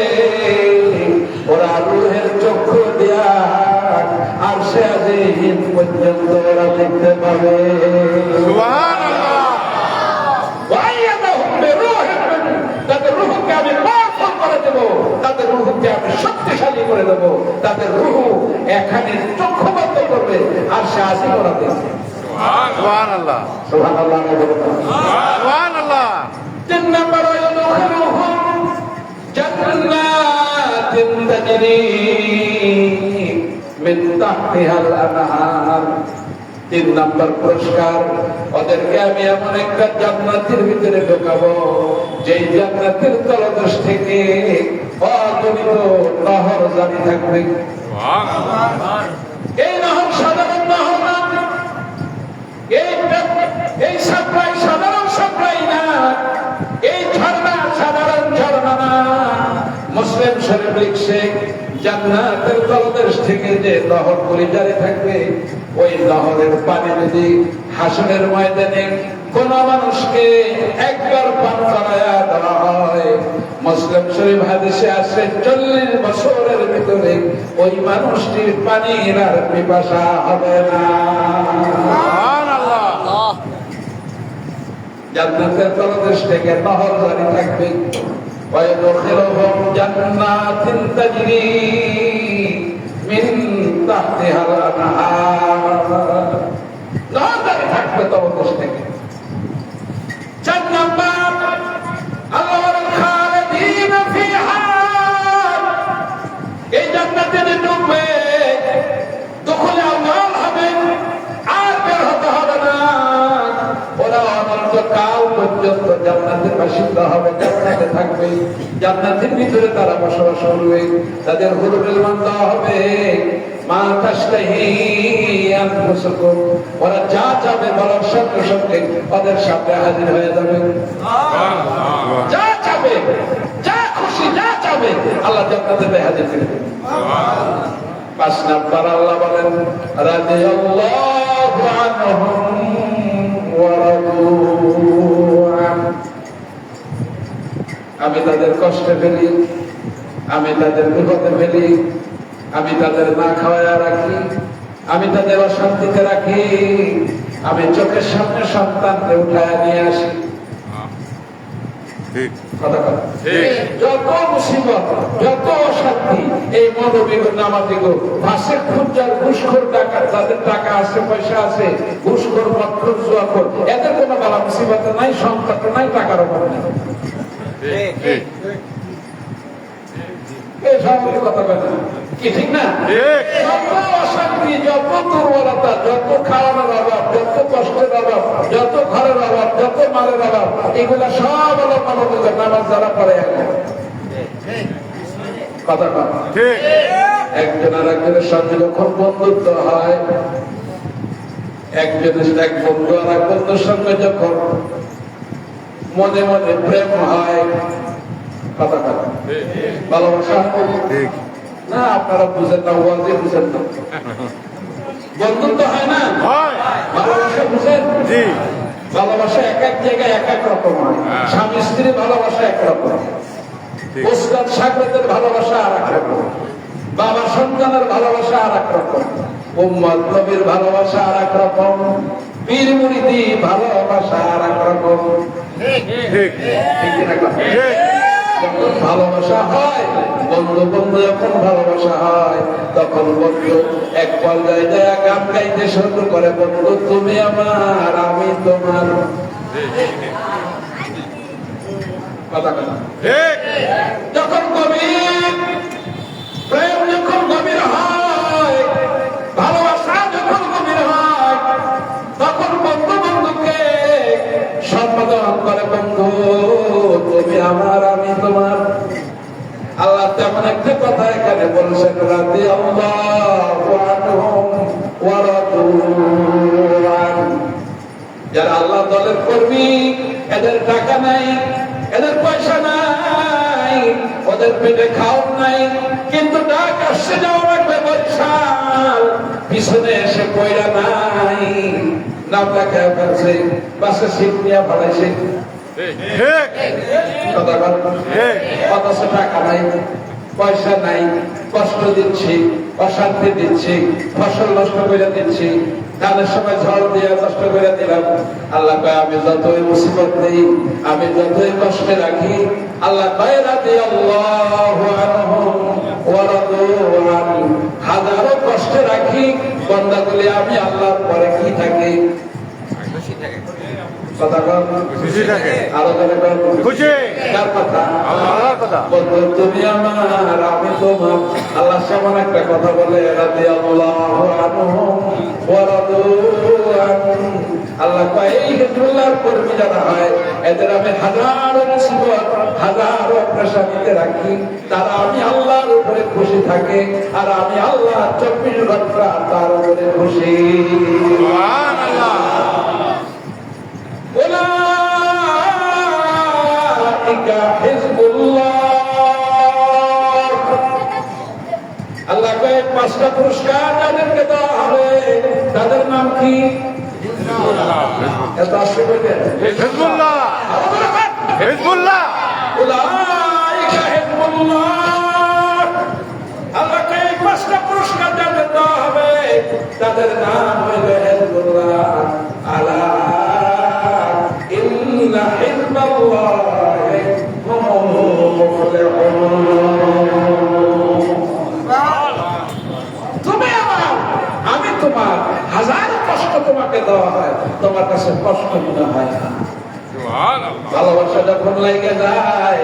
ওরা রূহের চক্ষু দিয়া আর সে আজিম পর্যন্ত ওরা দেখতে পাবে। সুবহানাল্লাহ। তাদের রূহকে আমি পাওয়ারফুল করে দেব, তাদের রূহকে আমি শক্তিশালী করে দেব, তাদের রূহ এখানে চক্ষু বন্ধ করবে আর সে আজিম ওরা দেখবে। সুবহানাল্লাহ। সুবহানাল্লাহ। সুবহানাল্লাহ। 3 নম্বর ওয়ায়ুদখিলুহুম জান্নাতিন তাজরি মিন তাহতিহাল আনহার। 3 নম্বর পুরস্কার, ওদেরকে আমি এমন একটা জান্নাতের ভিতরে ঢোকাবো যেই জান্নাতের তলদেশ থেকে অগণিত নহর জারি থাকবে। এই নহর সাধারণ নহর না, এই সাপ্লাই সাধারণ সাপ্লাই না, এই ঝর্ণা সাধারণ ঝর্ণা না। মুসলিম শরীফ লিখছে জান্নাতের তলদেশ থেকে যে নহরগুলি জারি থাকবে, ওই নহরের পানি যদি হাসরের ময়দানে কোন মানুষকে একবার পান করায়া দেওয়া হয়, মুসলিম শরীফ হাদিসে আছে 40 বছরের ভিতরে ওই মানুষটির পানির আর পিপাসা হবে না। সুবহানাল্লাহ। জান্নাতের তলদেশ থেকে নহর জারি থাকবে। ওয়ায়ুদখিলুহুম জান্নাতিন তাজরি মিন তাহতিহাল আনহার, নহর জারি থাকবে তলদেশ থেকে। 4 নাম্বার আল্লাহ বলেন খালিদিনা ফিহা, এই জান্নাতে যে ঢুকবে দখলে আউয়াল হবে আর বের হতে হবে না, ওরা অনন্তকাল পর্যন্ত জান্নাতের বাসিন্দা হবে, জান্নাতে থাকবে, জান্নাতের ভিতরে তারা বসবাস করবে, তাদের হুরুল মান দেওয়া হবে মা তাশতাহি আনফুসুকুম, ওরা যা চাবে বলার সঙ্গে সঙ্গে ওদের সামনে হাজির হয়ে যাবে। যা চাবে, যা খুশি, যা চাবে আল্লাহ জান্নাতে হাজির করে দেবে। 5 নাম্বার আল্লাহ বলেন রাদিয়াল্লাহু আনহুম ওয়া রাদু আন, আমি তাদের কষ্টে ফেলি, আমি তাদের বিপদে ফেলি, আমি তাদের না খাওয়ায়া রাখি, আমি তাদের অশান্তিতে রাখি, আমি চোখের সামনে সন্তানকে উঠায় নিয়ে আসি, ঠিক কথা কথা ঠিক যত মুসিবত যত অশান্তি এই মনোবিগুলো নামাজিগুলো ভাষে খুঁজার ঘুষখোর টাকা যাদের টাকা আছে পয়সা আছে ঘুষখোর মৎখোর জুয়াখোর এদের কোনো বালা মুসিবত নাই সংকট নাই টাকার অভাব নেই ঠিক এই সবগুলো কথা বলে কি ঠিক না ঠিক যত অশান্তি যত দুর্বলতা যত খাওয়ানোর অভাব যত কষ্টের অভাব যত ঘরের অভাব যত মালের অভাব এগুলা সব হলো মনোযোগের নামাজ যারা পড়ে এখন কথা কথা ঠিক একজন আর একজনের সঙ্গে যখন বন্ধুত্ব হয় একজনের এক বন্ধু আর এক বন্ধুর সঙ্গে যখন মনে মনে প্রেম হয় কথা কথা ভালোবাসা ঠিক না আপনারা বুঝেন না ওয়াজে বুঝেন না বন্ধুত্ব হয় না হয় ভালোবাসা বুঝেন জি ভালোবাসা এক এক জায়গায় এক এক রকম হয় স্বামী স্ত্রীর ভালোবাসা এক রকম ঠিক ওস্তাদ সাগরেদের ভালোবাসা আর এক রকম বাবা সন্তানের ভালোবাসা আর এক রকম উম্মত নবীর ভালোবাসা আর এক রকম পীর মুরিদি ভালোবাসা আর এক রকম ঠিক ঠিক কিনা কথা? ঠিক যখন ভালোবাসা হয় বন্ধু বন্ধু যখন ভালোবাসা হয় তখন বন্ধু এক পর্যায়ে যায় গান গাইতে শুরু করে বন্ধু তুমি আমার আমি তোমার কথা কথা ঠিক যখন গভীর প্রেম যখন গভীর হয় ভালোবাসা যখন গভীর হয় তখন বন্ধু বন্ধুকে সম্বোধন করে বন্ধু তুমি আমার আমি তোমার আল্লাহ তেমন একটা কথা এখানে বলছেন রাতে যারা আল্লাহ দলের কর্মী এদের টাকা নাই এদের পয়সা নাই ওদের পেটে খাওয়া নাই কিন্তু ডাক আসছে যাওয়া লাগবে বৈশাল পিছনে এসে পয়রা নাই নাম লেখা ফেলছে বাসে সিট নিয়ে ফেলাইছে ঠিক কথা বল ঠিক অথচ টাকা নাই পয়সা নাই কষ্ট দিচ্ছি অশান্তি দিচ্ছি ফসল নষ্ট করে দিচ্ছি ধানের সময় ঝড় দিয়ে নষ্ট করে দিলাম আল্লাহ কয় আমি যতই মুসিবত নেই আমি যতই কষ্টে রাখি আল্লাহ কয় রাতে আল্লাহু আনহুম ওয়া রাদু আন হাজারো কষ্টে রাখি বান্দাগুলি আমি আল্লাহর পরে কি থাকি কথা বল খুশি থাকে আরো ধরে বল খুশি কার কথা আল্লাহর কথা বন্ধু তুমি আমার আমি তোমার আল্লাহ সমান একটা কথা বলে রাদিয়াল্লাহু আনহুম ওয়া রাদু আন আল্লাহ কয় এই হিজবুল্লাহর কর্মী যারা হয় এদের আমি হাজারো মুসিবত হাজারো পেরেশানিতে রাখি তারা আমি আল্লাহর উপরে খুশি থাকে আর আমি আল্লাহ 24 ঘন্টা তার উপরে খুশি সুবহানাল্লাহ উলাইকা হিজবুল্লাহ আল্লাহ কয় পাঁচটা পুরস্কার যাদেরকে দেওয়া হবে তাদের নাম কি এত আসবে বলে হিজবুল্লাহ হিজবুল্লাহ উলাইকা হিজবুল্লাহ আল্লাহ কয় পাঁচটা পুরস্কার যাদের দেওয়া হবে তাদের নাম হলো হিজবুল্লাহ আলা ইন্না হিজবাল্লাহি হুমুল মুফলিহুন তুমি আমার আমি তোমার হাজার কষ্ট তোমাকে দেওয়া হয় তোমার কাছে কষ্ট মনে হয় না ভালোবাসা যখন লেগে যায়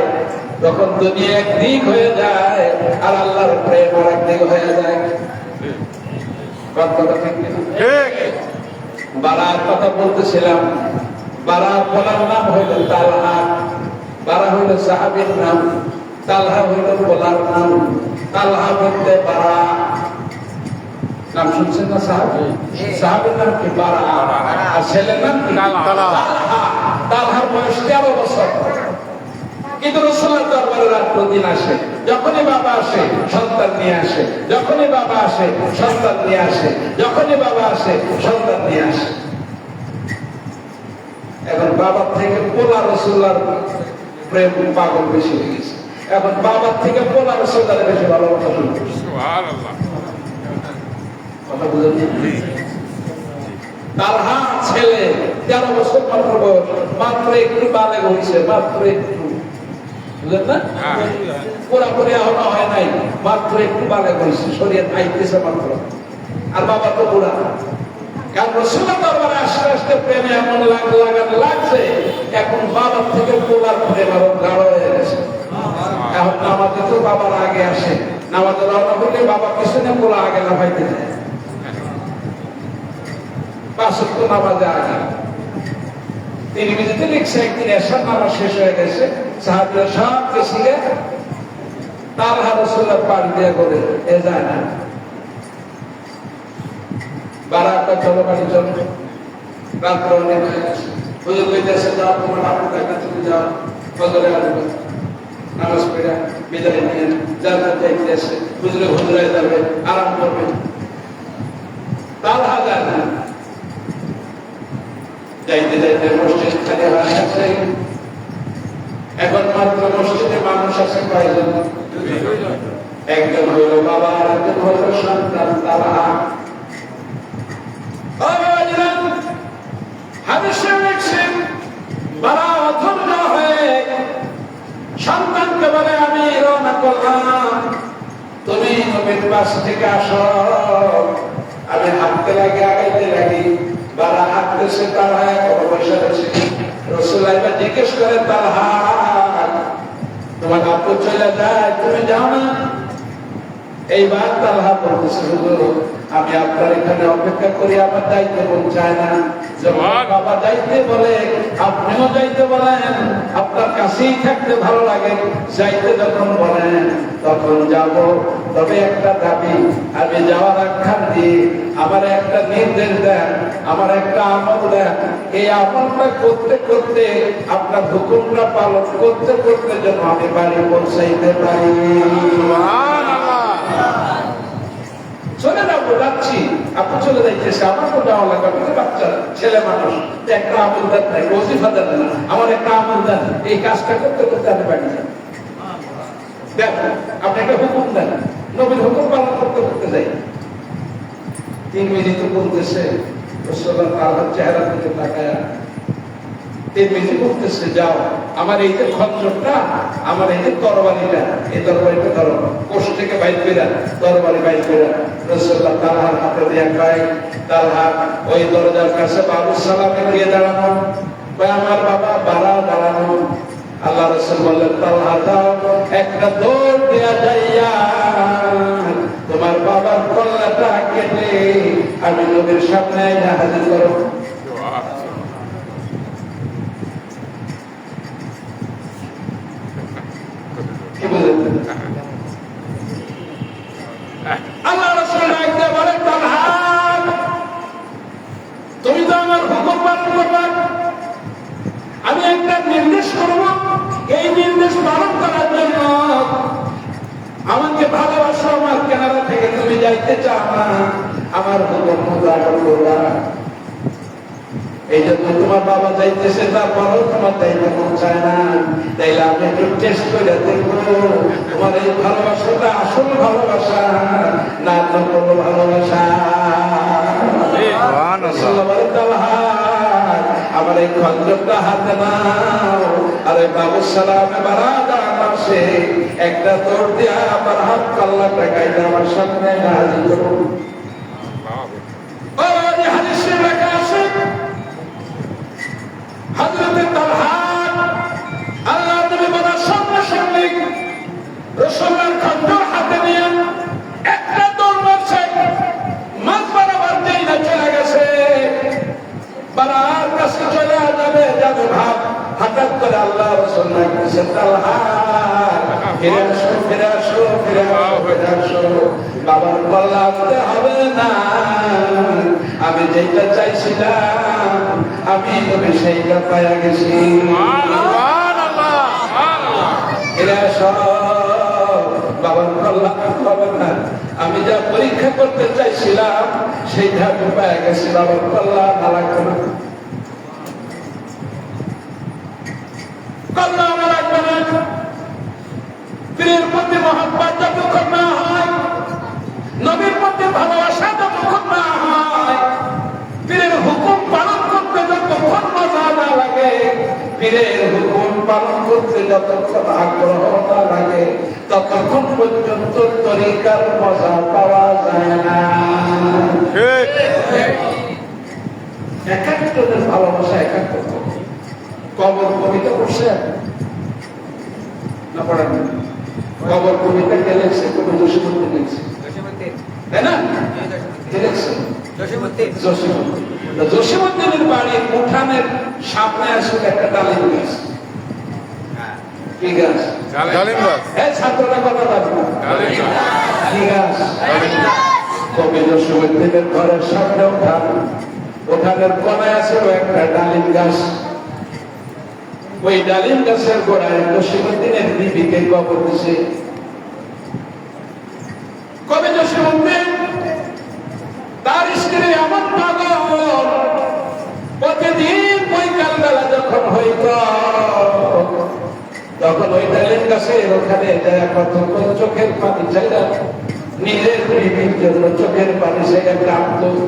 তখন দুনিয়া একদিক হয়ে যায় আর আল্লাহর প্রেম আর একদিক হয়ে যায় কথাটা ঠিক কিনা? ঠিক বারার কথা বলতেছিলাম বারা বলার নাম হইল তালহা বারা হইল সাহাবীর নাম তালহা হইল বলার নাম তালহা বলতে বারা নাম শুনছেন না সাহাবী সাহাবীর নাম কি বারা আর ছেলের নাম কি তালহা। তালহার বয়স 13 বছর কিন্তু রাসূলুল্লাহ দরবারে রাত প্রতিদিন আসে যখনই বাবা আসে সন্তান নিয়ে আসে যখনই বাবা আসে সন্তান নিয়ে আসে যখনই বাবা আসে সন্তান নিয়ে আসে এখন বাবার থেকে পোলা রাসূলুল্লাহর প্রেম পাগল বেশি হয়ে গেছে এখন বাবার থেকে পোলা রাসূলুল্লাহর বেশি ভালোবাসা শুরু করছে কথা বুঝলেন তালহা ছেলে 13 বছর মাত্র বয়স মাত্র একটু বালেগ হয়েছে মাত্র একটু বুঝলেন না? পুরাপুরি এখনো হয় নাই, মাত্র একটু বালে করেছে, শরীয়ত আইতেছে মাত্র। আর বাবা তো বুড়া, কারণ রসুলের দরবারে আস্তে আস্তে প্রেমে এমন লাগছে, এখন বাবার থেকে পোলার প্রেম আরো গাঢ় হয়ে গেছে। এখন নামাজে তো বাবার আগে আসে, নামাজে রওনা হলে বাবা পিছনে, পোলা আগে না পাইতে যায়, পাঁচ ওয়াক্ত নামাজে আগে। তিনি বিজিতে লিখছে, একদিন এশার নামাজ শেষ হয়ে গেছে, সাহাবীরা সব গেছিলে, তালহা রাসূলের পাড় দিয়ে করে এ যায় না, বারাকা চলো বাড়ি চলো, রাত্র অনেক হয়ে গেছে। হুজুর কইতেছে, যাও তোমার আপু কাছে তুমি যাও, ফজরে আসবে, নামাজ পড়ে বিদায় নিয়ে জান্নাত যাইতে আসে, হুজুরে যাবে, আরাম করবে। তালহা যায় না, যাইতে যাইতে মসজিদ খালি হয়ে গেছে। এখন মাত্র মসজিদে মানুষ আছে কয়জন? একজন হইল বাবা, আর একজন হইল সন্তান তালহা। সন্তানকে বলে, আমি রওনা করলাম, তুমি নবীর পাশ থেকে আসো। আমি হাঁটতে লাগি, আগাইতে লাগি, বারা হাঁটতেছে, তালহা এখনো বসে রয়েছে। রাসূল আইবা জিজ্ঞেস করে, তালহা তোমার আপু চলে যায়, তুমি যাও না? এইবার তালহা বলতেছে, হুজুর আমি আপনার এখানে অপেক্ষা করি, আমার যাইতে মন চায় না। যখন বাবা যাইতে বলে আপনিও যাইতে বলেন, আপনার কাছেই থাকতে ভালো লাগে, যাইতে যখন বলেন তখন যাব। তবে একটা দাবি, আমি যাওয়ার আখ্যান দিয়ে আমার একটা নির্দেশ দেন, আমার একটা আমল দেন। এই আমলটা করতে করতে, আপনার হুকুমটা পালন করতে করতে যেন আমি বাড়ি পৌঁছাইতে পারি। চলে যাবো, যাচ্ছি, আপনি চলে যাইতেছে, আমার তো যাওয়া লাগবে, আমি তো বাচ্চা ছেলে মানুষ, একটা আমল দেন নাই, ওজিফা দেন না, আমার একটা আমল দেন, এই কাজটা করতে করতে আমি বাড়ি যাই। দেখো আপনি একটা হুকুম দেন, নবীর হুকুম পালন করতে করতে যাই। 3 মিনিট বলতেছে, রাসূলুল্লাহ তাআলার চেহারা দিকে তাকায়া 3 মিনিট বলতেছে, যাও আমার এই যে খঞ্জরটা, আমার এই যে তরবারিটা, এই তরবারিটা ধরো, কোষ থেকে বাইর কইরা তরবারি বাইর কইরা রাসূলুল্লাহ তাআলার হাতে দিয়ে কয়, তালহা ওই দরজার কাছে বাবু সালামে গিয়ে দাঁড়ানো, কয় আমার বাবা বাড়া দাঁড়ানো। আল্লাহ রাসূল বললেন, তালহা যাও, একটা দৌড় দেয়া যাইয়া তোমার বাবার কল্লাটা কেটে আমি নবীর সামনে হাজির করো। আল্লাহ রাসূল ডাকতে বলেন, তালহা তুমি তো আমার হুকুম পালন করবে, আমি একটা নির্দেশ করব, এই নির্দেশ পালন করার জন্য আমাকে ভালোবাসো, আমার কেনারা থেকে তুমি যাইতে চাও না, আমার হুকুম পালন করবা। এই জন্য তোমার বাবা যাইতেছে, তারপরেও তোমার যাইতে মন চায় না, তাইলে আমি একটু টেস্ট করে দেখবো তোমার এই ভালোবাসাটা আসল ভালোবাসা না নকল ভালোবাসা। আমার এই খঞ্জরটা হাতে নাও, আর ওই বাবুর সালামে বারাদা পাশে একটা দৌড় দিয়া আমার হাত কাল্লাটা গাইতে আমার সামনে হাজির করুন। হযরতে তালহা আল্লাহ নবী বলার সঙ্গে সঙ্গে রাসূলের খঞ্জর হাতে নিয়ে একটা দৌড় মারছে, মাঝ বরাবর যেই না চলে গেছে, বাবার কাছে চলে যাবে ভাব, হঠাৎ করে আল্লাহ রাসূল বলছেন, তালহা ফিরে আসো, ফিরে আসো, ফিরে আসো, ফিরে আসো, বাবার কল্লা আনতে হবে না, আমি যেটা চাইছিলাম আমি তবে সেইটা পাইয়া গেছি। ফিরে আসো, বাবার কল্লা হবে না, আমি যা পরীক্ষা করতে চাইছিলাম সেইটা আমি পাইয়া গেছি, বাবার কল্লা না লাগবে না, কল্লা না লাগবে না। পীরের প্রতি মহব্বত যতক্ষণ না হয়, নবীর প্রতি ভালোবাসা যতক্ষণ না হয়, পীরের হুকুম পালন করতে যতক্ষণ মজা না লাগে, পীরের হুকুম পালন করতে যতক্ষণ আগ্রহ না লাগে ততক্ষণ পর্যন্ত তরিকার মজা পাওয়া যায় না। এক একজনের ভালোবাসা এক এক রকম। কবর কবিতা পড়ছে না পড়েন? কবর কবিতা কে লেখছে? কবি জসীমউদ্দিন লিখছে, তাই না? কে লিখছে? জসীমউদ্দিনের বাড়ির উঠানের সামনে আসলে একটা ডালিম গাছ। কি গাছ? ডালিম গাছ। এই ছাত্ররা কথা বলবে কি গাছ? কবি জসীমউদ্দিনের ঘরের সামনে উঠানের কোনায় আছে একটা ডালিম গাছ। ওই ডালিম গাছের গোড়ায় জসীমউদ্দিনের বিবিকে কবর দিছে। কবি জসীমউদ্দিন তার স্ত্রী এমন পাগল, প্রতিদিন বৈকাল বেলা যখন হইত তখন ওই ডালিম গাছের ওখানে কতক্ষণ চোখের পানি চাইলা নিজের বিবির জন্য চোখের পানি চাইলা কাঁদত।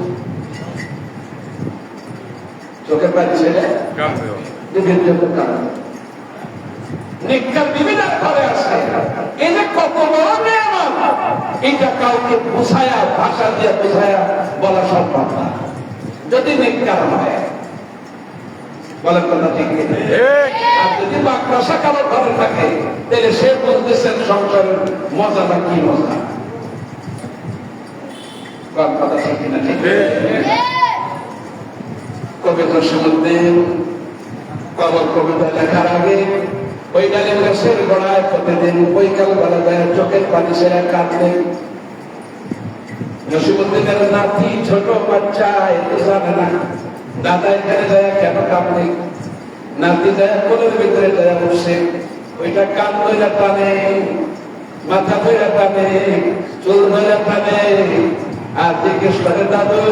চোখের পানি ছেলে বিবির জন্য কাঁদত। নিকাল বিবিদের ঘরে আসে, এই যে কত বড় নিয়ামত, এটা কাউকে বুঝায়া ভাষা দিয়ে বুঝায়া বলা সম্ভব না। যদি নিকাল হয় বলেন কথা ঠিক নেই। আর যদি বাকরাসা কারো ঘরে থাকে তাহলে সে বলতেছেন সংসারের মজাটা কি মজা। কথা ঠিক না? ঠিক। কবি জসীমউদ্দিন কবর কবিতা লেখার আগে ওই ডালিম গাছের গোড়ায় প্রতিদিন বৈকাল বেলা যায় চোখের পানি ছেড়ে কাঁদলেন। জসীমউদ্দিনের নাতি ছোট বাচ্চা এতে জানে না দাদা এখানে যায় কেন কাঁদলে। নাতি যায় কোলের ভিতরে যায় বসে, ওইটা কান ধরে টানে, মাথা ধরে টানে, চুল ধরে টানে, আর জিজ্ঞেস করে দাদু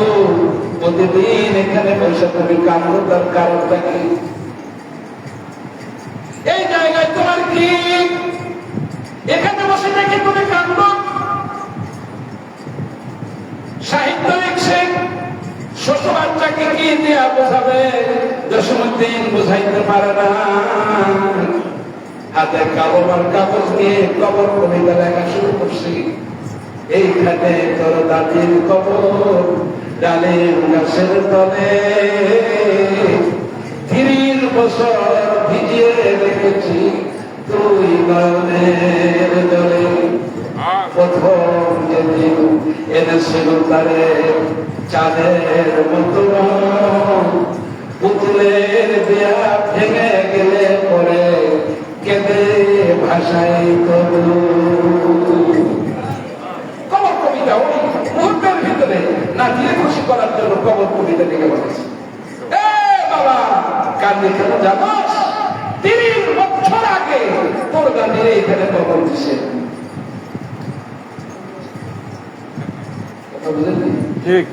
প্রতিদিন এখানে বসে তুমি কাঁদো, তার কারণটা কি? এই জায়গায় তোমার কি? এখানে বসে দেখে তুমি কাঁদো? সাহিত্য লিখছে, ছোট বাচ্চাকে কি দিয়ে বোঝাবে? জসীমউদ্দিন বোঝাইতে পারে না। হাতে কাগজ আর কাগজ নিয়ে কবর কবিতা লেখা শুরু করছি। এইখানে তোর দাদির কবর ডালিম গাছের তলে, 30 বছর ভিজিয়ে রেখেছি তুই নয়নের জলে। প্রথম যেদিন এনেছিল তারে চাঁদের মতো, পুতুলের বিয়া ভেঙে গেলে পরে কেঁদে ভাষাই তবু। কবর কবিতা ওই মুহূর্তের ভিতরে নাচিয়ে খুশি করার জন্য কবর কবিতা লিখে বলেছে। বাবা কান্দি কেন জানাস? 30 বছর আগে তোর গান্ধীর এখানে কবর দিছে। ঠিক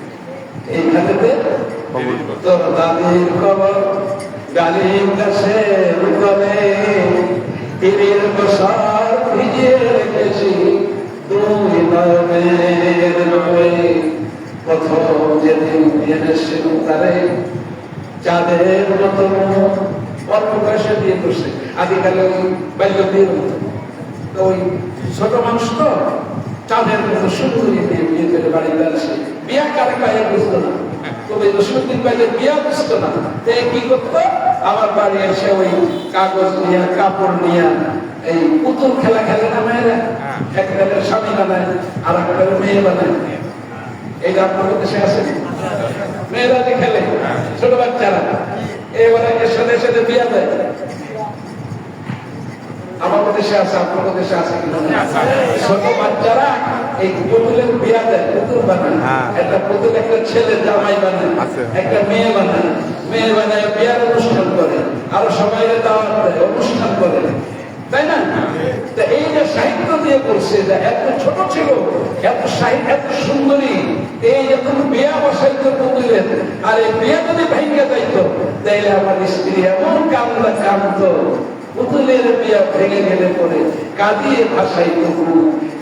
এইখানে তোর দাদির কবর ডালিম গাছের তলে, 30 বছর ভিজিয়ে রেখেছি তুই নয়নের জলে। প্রথম যেদিন এনেছিল তারে চাঁদের মতো, অল্প বয়সে বিয়ে করছে। আদিকালে ওই বাল্য বিয়ে হতো, তো ওই ছোট মানুষ তো চাঁদের মতো সুন্দরী দিয়ে বিয়ে করে বাড়িতে আসে। বিয়া কারে পায়ে বুঝতো না, তবে জসীমউদ্দিন বাইরে বিয়া বুঝতো না। কি করতো? আমার বাড়ি এসে ওই কাগজ নিয়ে কাপড় নিয়ে এই পুতুল খেলা খেলে না মেয়েরা, একটা স্বামী বানায় আর একটা মেয়ে বানায়। এই আপনার দেশে আছে মেয়েরা যে খেলে, ছোট বাচ্চারা, এবার এর সাথে সাথে বিয়া দেয়। আমার দেশে আছে, আপনার দেশে আছে কিনা? ছোট বাচ্চারা এই পুতুলের বিয়া দেয়, পুতুল বানায়। একটা পুতুল একটা ছেলে জামাই বানায়, একটা মেয়ে বানায়। মেয়ে বানায় বিয়ার অনুষ্ঠান করে, আরো সবাই দাওয়াত দেয়, অনুষ্ঠান করে, তাই না? তো এই যে সাহিত্য দিয়ে করছে, যে এত ছোট ছিল, এত সাহিত্য, এত সুন্দরী, এই যে তুমি বিয়া বসাইতো পুতুলের, আর এই বিয়া যদি ভেঙে যাইতো তাইলে আমার স্ত্রী এমন কাঁদতো। পুতুলের বিয়া ভেঙে গেলে পরে কাঁদিয়ে ভাষাই তবু,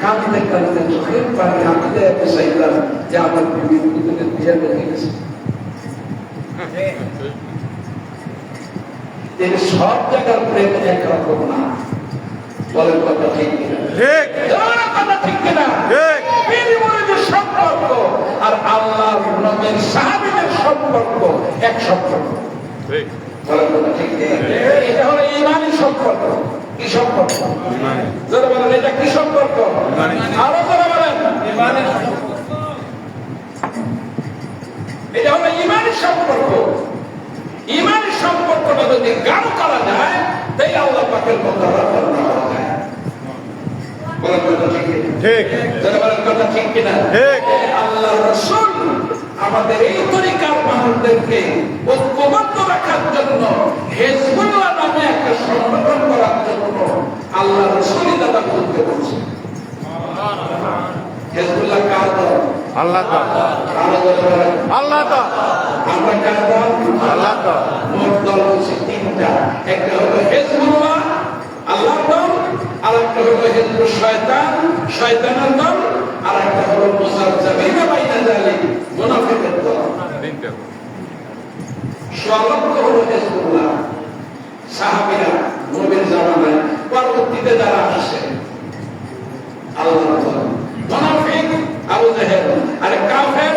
কাঁদতে কাঁদতে চোখের পানি কাঁদতে বসাইতাম যে আমার পুতুলের বিয়া ভেঙে গেছে। তিনি সব জায়গার প্রেম একরকম না। বলেন কথা ঠিক কিনা? ঠিক কথা ঠিক কিনা? ঠিক পীর-মুরিদের সম্পর্ক আর আল্লাহর নবীর সাহাবীদের সম্পর্ক এক সম্পর্ক। ঠিক বলেন কথা ঠিক কিনা? এটা হলো ঈমানী সম্পর্ক। কি সম্পর্ক? যারা বলেন এটা কি সম্পর্ক? আরো যারা বলেন ঈমানী সম্পর্ক। এটা হলো ঈমানী সম্পর্ক। ঈমানী সম্পর্কটা যদি গাঢ় করা যায় তাই আল্লাহ পাকের কথা রক্ষা করা যায়। বলেন কথা ঠিক কিনা? ঠিক যারা বলেন কথা ঠিক কিনা? ঠিক আল্লাহ রাসূল আমাদের এই তরিকার মানুষদেরকে ঐক্যবদ্ধ রাখার জন্য হিজবুল্লাহ নামে একটা সংগঠন করার জন্য আল্লাহ রাসূলই দাদা বলতে বলছে। হিজবুল্লাহ কার দল? আল্লাহ তাআলা আল্লাহ তাআলা আমরা কার দল? আল্লাহ তাআলা মোট দল হচ্ছে তিনটা। একটা হলো হিজবুল্লাহ আল্লাহর দল, আর একটা হলো হিজবুল শয়তান শয়তানের দল, আর একটা হলো মুজাজ্জাবিনা বাইনা যালিক মুনাফিকের দল। স্বলক্ষ হলো হিজবুল্লাহ সাহাবীরা নবীর জামানায়, পরবর্তীতে যারা আসছে আল্লাহর দল। মুনাফিক আবু জাহেল, আর কাফের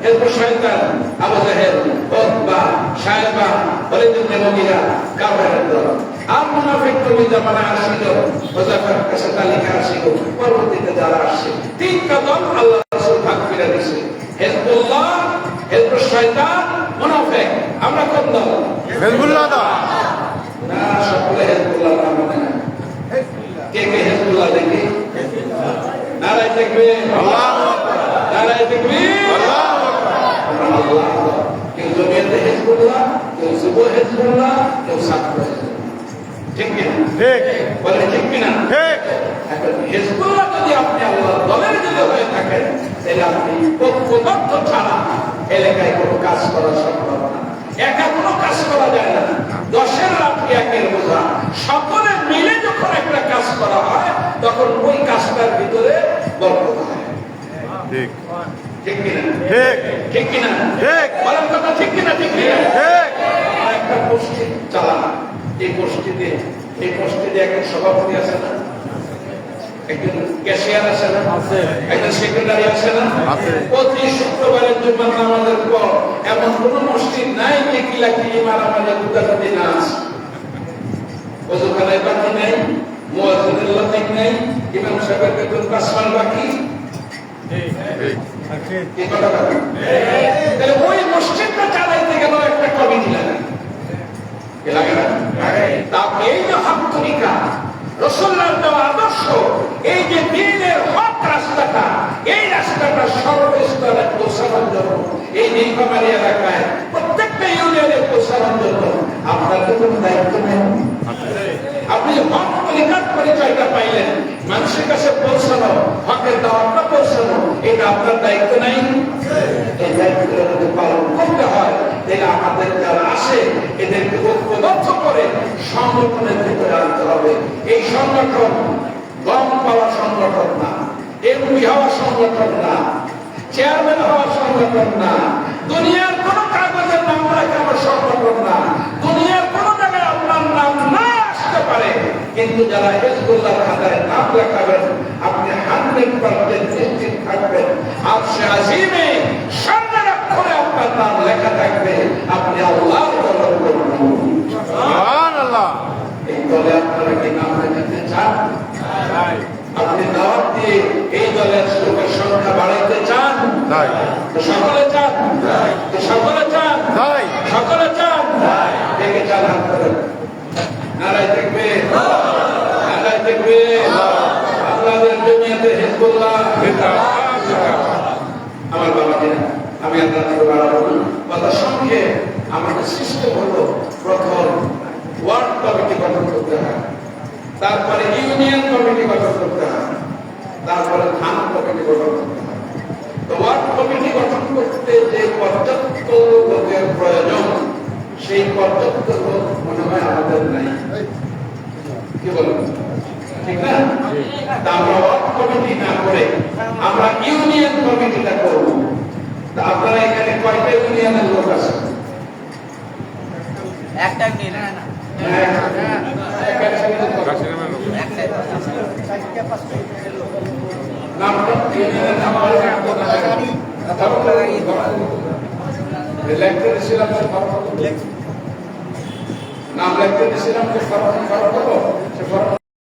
হিজবুল শয়তান আবু জাহেল, উতবা, শায়বা, ওয়ালিদ ইবনে মুগীরা কাফেরের দল। আর মুনাফিক নবীর জামানায় আসছিল, হুযায়ফার কাছে তালিকা আসছিল, পরবর্তীতে যারা আসছে তিনটা দল আল্লাহ রাসূল ভাগ করে দিয়েছে। হিজবুল্লাহ, হিজবুল শয়তান, মুনাফিক। আমরা কোন দল? হিজবুল্লাহ দা না, সকলে হিজবুল্লাহ নাম মানে না। কে কে হিজবুল্লাহ দেখি? নারায়ে তাকবীর, আল্লাহু আকবার নারায়ে তাকবীর, আল্লাহু আকবার আল্লাহ। কেউ জমিয়তে হিজবুল্লাহ, কেউ যুব হিজবুল্লাহ, কেউ ছাত্র হিজবুল্লাহ। ঠিক কিনা? ঠিক বলে ঠিক কিনা? ঠিক এখন হিজবুল্লাহ যদি আপনি আল্লাহর দলের যদি হয়ে থাকেন তাহলে আপনি ঐক্যবদ্ধ ছাড়া এলাকায় কোনো কাজ করা সম্ভব না। একা কোনো কাজ করা যায় না। 10-এর লাঠি একের বোঝা। সকলে মিলে যখন একটা কাজ করা হয় তখন ওই কাজটার ভিতরে বরকত হয়। ঠিক ঠিক কিনা? ঠিক ঠিক কিনা? ঠিক বলেন কথা ঠিক কিনা? ঠিক কিনা? ঠিক আমরা একটা মসজিদ চালান। এই মসজিদে একজন সভাপতি আছে না, একজন ক্যাশিয়ার আছে না, একজন সেক্রেটারি আছে না। প্রতি শুক্রবারের জুমার নামাজের পর এমন কোন মসজিদ নাই যে কিলাকিলি মারামারি গুদাগুদি না আছে। ওযুখানায় বাকি নাই, মুয়াজ্জিনের লতিফ নাই, ইমাম সাহেবের বেতন কাসমান বাকি। এই কথাটা তাহলে ওই মসজিদটা চালাইতে গেল একটা কমিটি লাগে। লাগে না? তা এই যে হক তরিকা, রাসূলুল্লাহর দেওয়া আদর্শ, এই যে দ্বীনের হক রাস্তাটা, এই রাস্তাটা সর্বস্তরে পৌঁছানোর জন্য এই নীলফামারী এলাকায় প্রত্যেকটা ইউনিয়নে পৌঁছানোর জন্য আপনার কোনো দায়িত্ব নেই? আপনি হক তরিকার পরিচয়টা পাইলেন, মানুষের কাছে পৌঁছানো, হকের দাওয়াতটা পৌঁছানো, এটা আপনার দায়িত্ব নাই? এই দায়িত্বটা যদি পালন করতে হয় তাহলে আমাদের যারা আসে এদেরকে ঐক্যবদ্ধ করে সংগঠনের ভিতরে আনতে হবে। এই সংগঠন গম পাওয়া সংগঠন না, এমপি হওয়া সংগঠন না, চেয়ারম্যান হওয়া সংগঠন না, দুনিয়ার কোন কাগজের নাম রাখা আমার সংগঠন না, দুনিয়ার কোন জায়গায় আপনার নাম না আসতে পারে, কিন্তু যারা হিজবুল্লাহর খাতায় নাম লেখাবেন আপনি 100% নিশ্চিত থাকবেন আরশে আজিমে স্বর্ণের অক্ষরে আপনার নাম লেখা থাকবে, আপনি আল্লাহর দলের কর্মী। সুবহানাল্লাহ এই দলে আপনারা কি নাম লেখাতে চান? আপনি দাওয়াত দিয়ে এই দলের লোকের সংখ্যা বাড়াইতে চান? তাই সকলে চান? সকলে চান? সকলে চান? দেখে চান হাত করেন। নারায়ে তাকবীর, নারায়ে তাকবীর। বাংলাদেশ জমিয়তে হিজবুল্লাহ। আমার বাবাজিরা, আমি আপনাদের বাড়াবো না, কথা সঙ্গে আমাদের সিস্টেম হলো প্রথম ওয়ার্ড কমিটি গঠন করতে হয়, তারপরে ইউনিয়ন কমিটি গঠন করতে হয়, তারপরে থানা কমিটি গঠন করতে হয়। তো ওয়ার্ড কমিটি গঠন করতে যে পর্যাপ্ত লোকের প্রয়োজন সেই পর্যাপ্ত লোক মনে হয় আমাদের নাই। কি বলেন? ঠিক না? তা আমরা ওয়ার্ড কমিটি না করে আমরা ইউনিয়ন কমিটিটা করব। তা আপনারা এখানে কয়টা ইউনিয়নের লোক আছে? একটা ইউনিয়ন নাম লিখতে দিয়েছিলাম যে